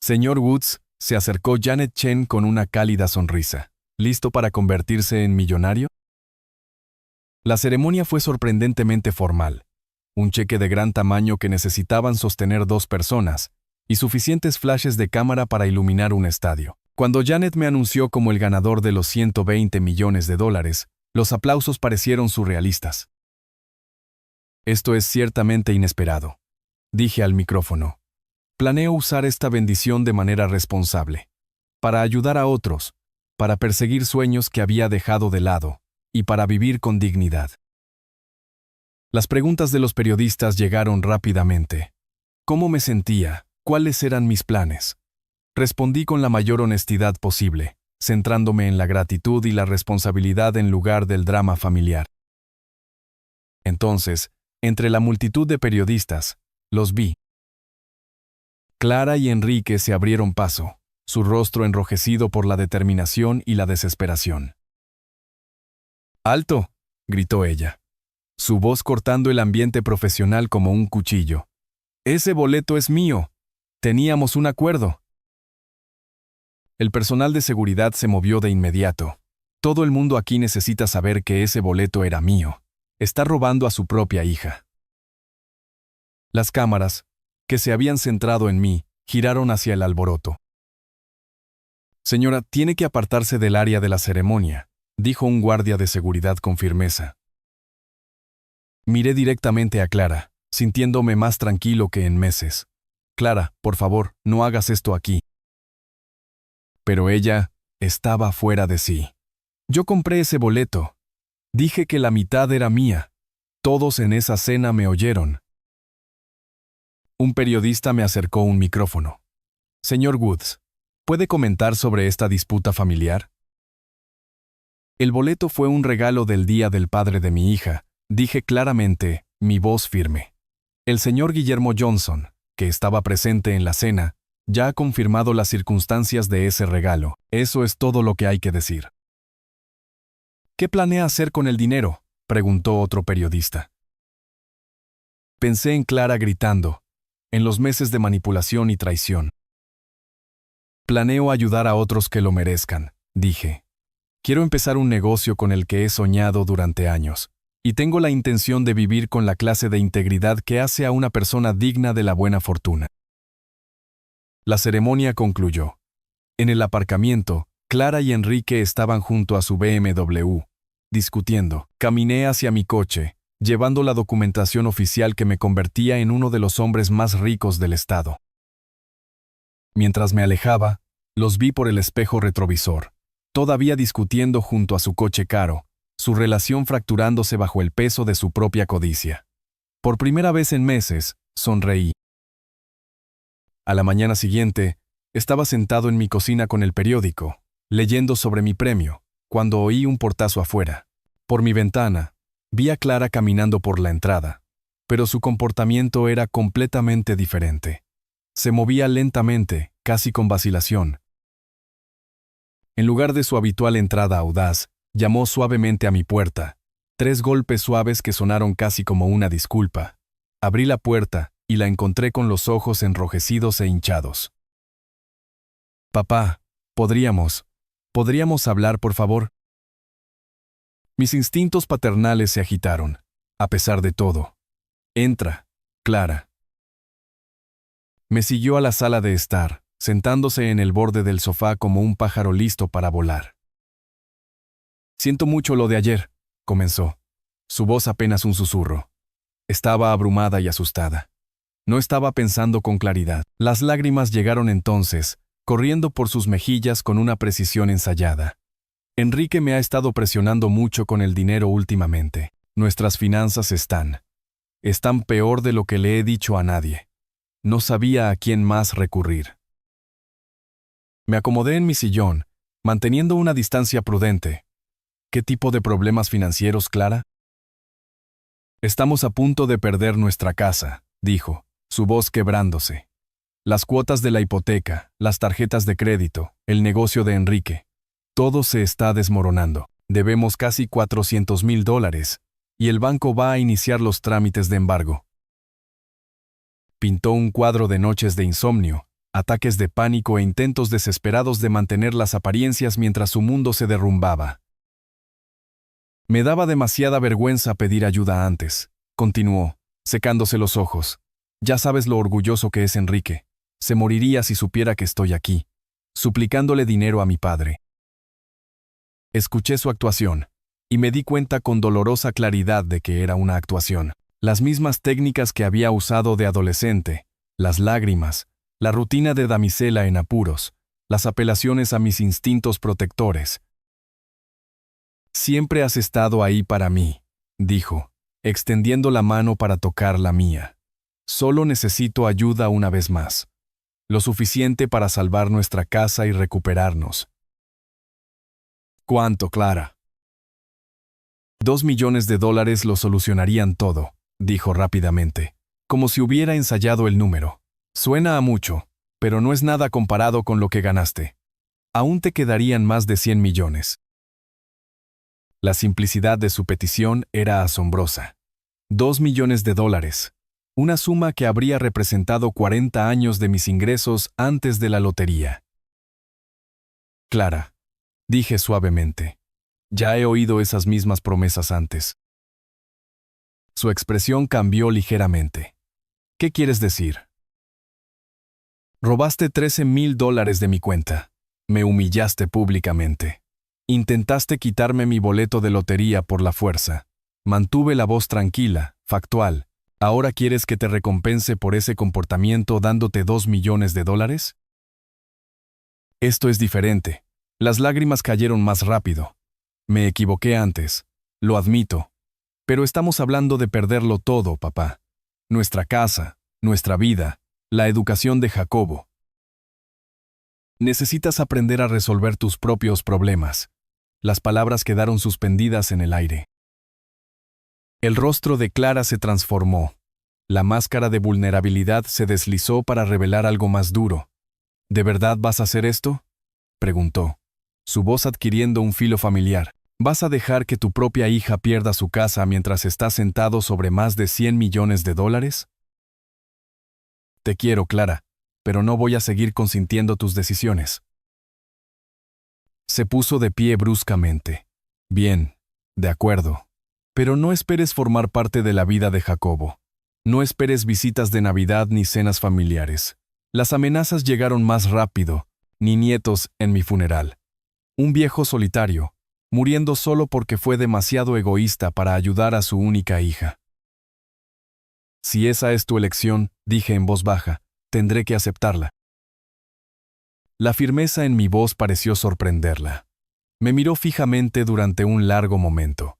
Señor Woods, se acercó Janet Chen con una cálida sonrisa. ¿Listo para convertirse en millonario? La ceremonia fue sorprendentemente formal. Un cheque de gran tamaño que necesitaban sostener 2 personas, y suficientes flashes de cámara para iluminar un estadio. Cuando Janet me anunció como el ganador de los $120 millones, los aplausos parecieron surrealistas. Esto es ciertamente inesperado, dije al micrófono. Planeo usar esta bendición de manera responsable, para ayudar a otros, para perseguir sueños que había dejado de lado, y para vivir con dignidad. Las preguntas de los periodistas llegaron rápidamente. ¿Cómo me sentía? ¿Cuáles eran mis planes? Respondí con la mayor honestidad posible, centrándome en la gratitud y la responsabilidad en lugar del drama familiar. Entonces, entre la multitud de periodistas, los vi. Clara y Enrique se abrieron paso, su rostro enrojecido por la determinación y la desesperación. ¡Alto!, gritó ella, su voz cortando el ambiente profesional como un cuchillo. ¡Ese boleto es mío! Teníamos un acuerdo. El personal de seguridad se movió de inmediato. Todo el mundo aquí necesita saber que ese boleto era mío. Está robando a su propia hija. Las cámaras, que se habían centrado en mí, giraron hacia el alboroto. Señora, tiene que apartarse del área de la ceremonia, dijo un guardia de seguridad con firmeza. Miré directamente a Clara, sintiéndome más tranquilo que en meses. Clara, por favor, no hagas esto aquí. Pero ella estaba fuera de sí. Yo compré ese boleto. Dije que la mitad era mía. Todos en esa cena me oyeron. Un periodista me acercó un micrófono. Señor Woods, ¿puede comentar sobre esta disputa familiar? El boleto fue un regalo del día del padre de mi hija, dije claramente, mi voz firme. El señor Guillermo Johnson, que estaba presente en la cena, ya ha confirmado las circunstancias de ese regalo. Eso es todo lo que hay que decir. ¿Qué planea hacer con el dinero?, preguntó otro periodista. Pensé en Clara gritando, en los meses de manipulación y traición. Planeo ayudar a otros que lo merezcan, dije. Quiero empezar un negocio con el que he soñado durante años, y tengo la intención de vivir con la clase de integridad que hace a una persona digna de la buena fortuna. La ceremonia concluyó. En el aparcamiento, Clara y Enrique estaban junto a su BMW, discutiendo. Caminé hacia mi coche, llevando la documentación oficial que me convertía en uno de los hombres más ricos del estado. Mientras me alejaba, los vi por el espejo retrovisor, todavía discutiendo junto a su coche caro, su relación fracturándose bajo el peso de su propia codicia. Por primera vez en meses, sonreí. A la mañana siguiente, estaba sentado en mi cocina con el periódico, leyendo sobre mi premio, cuando oí un portazo afuera. Por mi ventana, vi a Clara caminando por la entrada, pero su comportamiento era completamente diferente. Se movía lentamente, casi con vacilación. En lugar de su habitual entrada audaz, llamó suavemente a mi puerta. 3 golpes suaves que sonaron casi como una disculpa. Abrí la puerta y la encontré con los ojos enrojecidos e hinchados. Papá, ¿podríamos hablar, por favor? Mis instintos paternales se agitaron. A pesar de todo. Entra, Clara. Me siguió a la sala de estar, sentándose en el borde del sofá como un pájaro listo para volar. Siento mucho lo de ayer, comenzó. Su voz apenas un susurro. Estaba abrumada y asustada. No estaba pensando con claridad. Las lágrimas llegaron entonces, corriendo por sus mejillas con una precisión ensayada. Enrique me ha estado presionando mucho con el dinero últimamente. Nuestras finanzas están peor de lo que le he dicho a nadie. No sabía a quién más recurrir. Me acomodé en mi sillón, manteniendo una distancia prudente. ¿Qué tipo de problemas financieros, Clara? Estamos a punto de perder nuestra casa, dijo, su voz quebrándose. Las cuotas de la hipoteca, las tarjetas de crédito, el negocio de Enrique. Todo se está desmoronando. Debemos casi $400,000, y el banco va a iniciar los trámites de embargo. Pintó un cuadro de noches de insomnio, ataques de pánico e intentos desesperados de mantener las apariencias mientras su mundo se derrumbaba. Me daba demasiada vergüenza pedir ayuda antes, continuó, secándose los ojos. Ya sabes lo orgulloso que es Enrique. Se moriría si supiera que estoy aquí, suplicándole dinero a mi padre. Escuché su actuación, y me di cuenta con dolorosa claridad de que era una actuación. Las mismas técnicas que había usado de adolescente, las lágrimas, la rutina de damisela en apuros, las apelaciones a mis instintos protectores. Siempre has estado ahí para mí, dijo, extendiendo la mano para tocar la mía. Solo necesito ayuda una vez más. Lo suficiente para salvar nuestra casa y recuperarnos. ¿Cuánto, Clara? $2 millones lo solucionarían todo, dijo rápidamente, como si hubiera ensayado el número. Suena a mucho, pero no es nada comparado con lo que ganaste. Aún te quedarían más de 100 millones. La simplicidad de su petición era asombrosa. $2 millones, una suma que habría representado 40 años de mis ingresos antes de la lotería. Clara, dije suavemente, ya he oído esas mismas promesas antes. Su expresión cambió ligeramente. ¿Qué quieres decir? Robaste $13,000 de mi cuenta. Me humillaste públicamente. Intentaste quitarme mi boleto de lotería por la fuerza. Mantuve la voz tranquila, factual. ¿Ahora quieres que te recompense por ese comportamiento dándote $2 millones? Esto es diferente. Las lágrimas cayeron más rápido. Me equivoqué antes. Lo admito. Pero estamos hablando de perderlo todo, papá. Nuestra casa, nuestra vida, la educación de Jacobo. Necesitas aprender a resolver tus propios problemas. Las palabras quedaron suspendidas en el aire. El rostro de Clara se transformó. La máscara de vulnerabilidad se deslizó para revelar algo más duro. ¿De verdad vas a hacer esto?, preguntó, su voz adquiriendo un filo familiar. ¿Vas a dejar que tu propia hija pierda su casa mientras estás sentado sobre más de $100 millones? Te quiero, Clara, pero no voy a seguir consintiendo tus decisiones. Se puso de pie bruscamente. Bien, de acuerdo. Pero no esperes formar parte de la vida de Jacobo. No esperes visitas de Navidad ni cenas familiares. Las amenazas llegaron más rápido, ni nietos en mi funeral. Un viejo solitario, muriendo solo porque fue demasiado egoísta para ayudar a su única hija. Si esa es tu elección, dije en voz baja, tendré que aceptarla. La firmeza en mi voz pareció sorprenderla. Me miró fijamente durante un largo momento.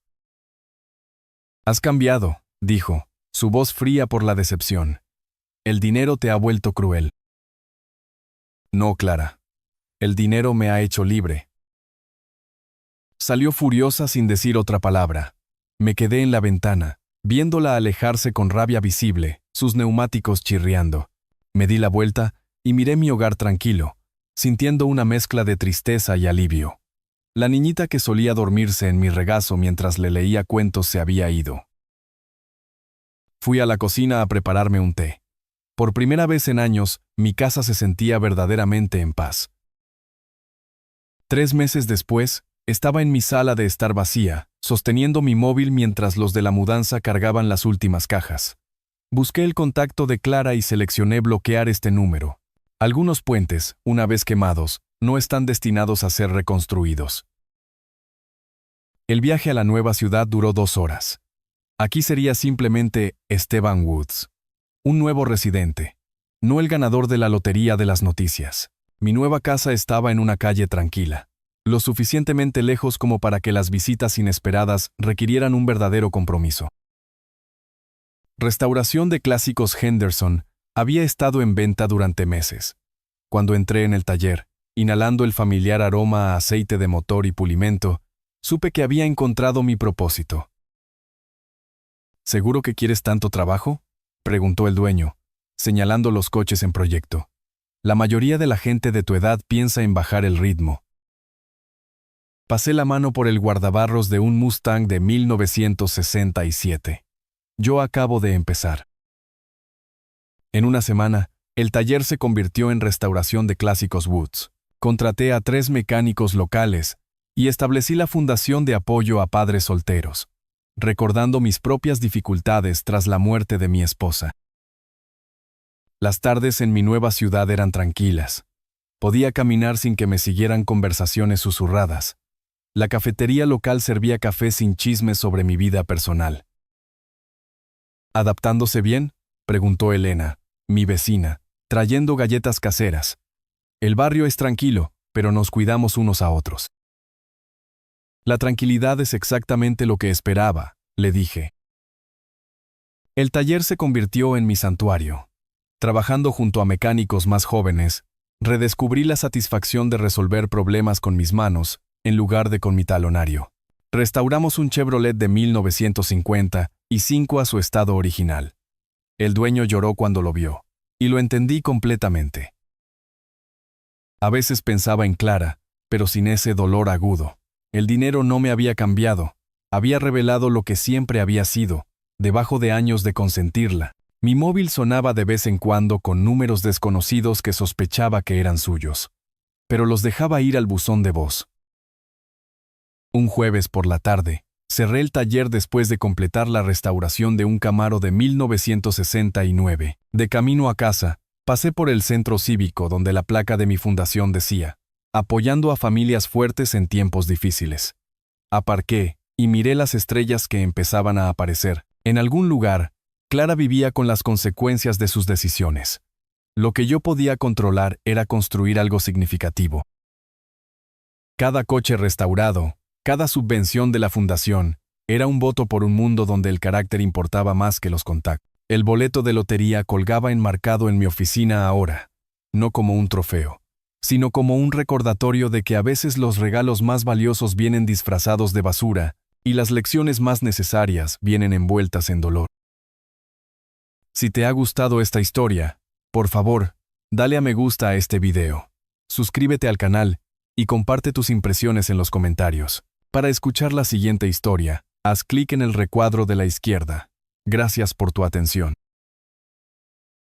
Has cambiado, dijo, su voz fría por la decepción. El dinero te ha vuelto cruel. No, Clara. El dinero me ha hecho libre. Salió furiosa sin decir otra palabra. Me quedé en la ventana, viéndola alejarse con rabia visible, sus neumáticos chirriando. Me di la vuelta y miré mi hogar tranquilo, sintiendo una mezcla de tristeza y alivio. La niñita que solía dormirse en mi regazo mientras le leía cuentos se había ido. Fui a la cocina a prepararme un té. Por primera vez en años, mi casa se sentía verdaderamente en paz. 3 meses después, estaba en mi sala de estar vacía, sosteniendo mi móvil mientras los de la mudanza cargaban las últimas cajas. Busqué el contacto de Clara y seleccioné bloquear este número. Algunos puentes, una vez quemados, no están destinados a ser reconstruidos. El viaje a la nueva ciudad duró 2 horas. Aquí sería simplemente Esteban Woods. Un nuevo residente. No el ganador de la lotería de las noticias. Mi nueva casa estaba en una calle tranquila, lo suficientemente lejos como para que las visitas inesperadas requirieran un verdadero compromiso. Restauración de clásicos Henderson había estado en venta durante meses. Cuando entré en el taller, inhalando el familiar aroma a aceite de motor y pulimento, supe que había encontrado mi propósito. ¿Seguro que quieres tanto trabajo?, preguntó el dueño, señalando los coches en proyecto. La mayoría de la gente de tu edad piensa en bajar el ritmo. Pasé la mano por el guardabarros de un Mustang de 1967. Yo acabo de empezar. En una semana, el taller se convirtió en restauración de clásicos Woods. Contraté a 3 mecánicos locales y establecí la fundación de apoyo a padres solteros, recordando mis propias dificultades tras la muerte de mi esposa. Las tardes en mi nueva ciudad eran tranquilas. Podía caminar sin que me siguieran conversaciones susurradas. La cafetería local servía café sin chismes sobre mi vida personal. ¿Adaptándose bien?, preguntó Elena, mi vecina, trayendo galletas caseras. El barrio es tranquilo, pero nos cuidamos unos a otros. La tranquilidad es exactamente lo que esperaba, le dije. El taller se convirtió en mi santuario. Trabajando junto a mecánicos más jóvenes, redescubrí la satisfacción de resolver problemas con mis manos, en lugar de con mi talonario. Restauramos un Chevrolet de 1955 a su estado original. El dueño lloró cuando lo vio, y lo entendí completamente. A veces pensaba en Clara, pero sin ese dolor agudo. El dinero no me había cambiado, había revelado lo que siempre había sido, debajo de años de consentirla. Mi móvil sonaba de vez en cuando con números desconocidos que sospechaba que eran suyos, pero los dejaba ir al buzón de voz. Un jueves por la tarde, cerré el taller después de completar la restauración de un Camaro de 1969. De camino a casa, pasé por el centro cívico donde la placa de mi fundación decía, apoyando a familias fuertes en tiempos difíciles. Aparqué y miré las estrellas que empezaban a aparecer. En algún lugar, Clara vivía con las consecuencias de sus decisiones. Lo que yo podía controlar era construir algo significativo. Cada coche restaurado, cada subvención de la fundación, era un voto por un mundo donde el carácter importaba más que los contactos. El boleto de lotería colgaba enmarcado en mi oficina ahora, no como un trofeo, sino como un recordatorio de que a veces los regalos más valiosos vienen disfrazados de basura y las lecciones más necesarias vienen envueltas en dolor. Si te ha gustado esta historia, por favor, dale a me gusta a este video, suscríbete al canal y comparte tus impresiones en los comentarios. Para escuchar la siguiente historia, haz clic en el recuadro de la izquierda. Gracias por tu atención.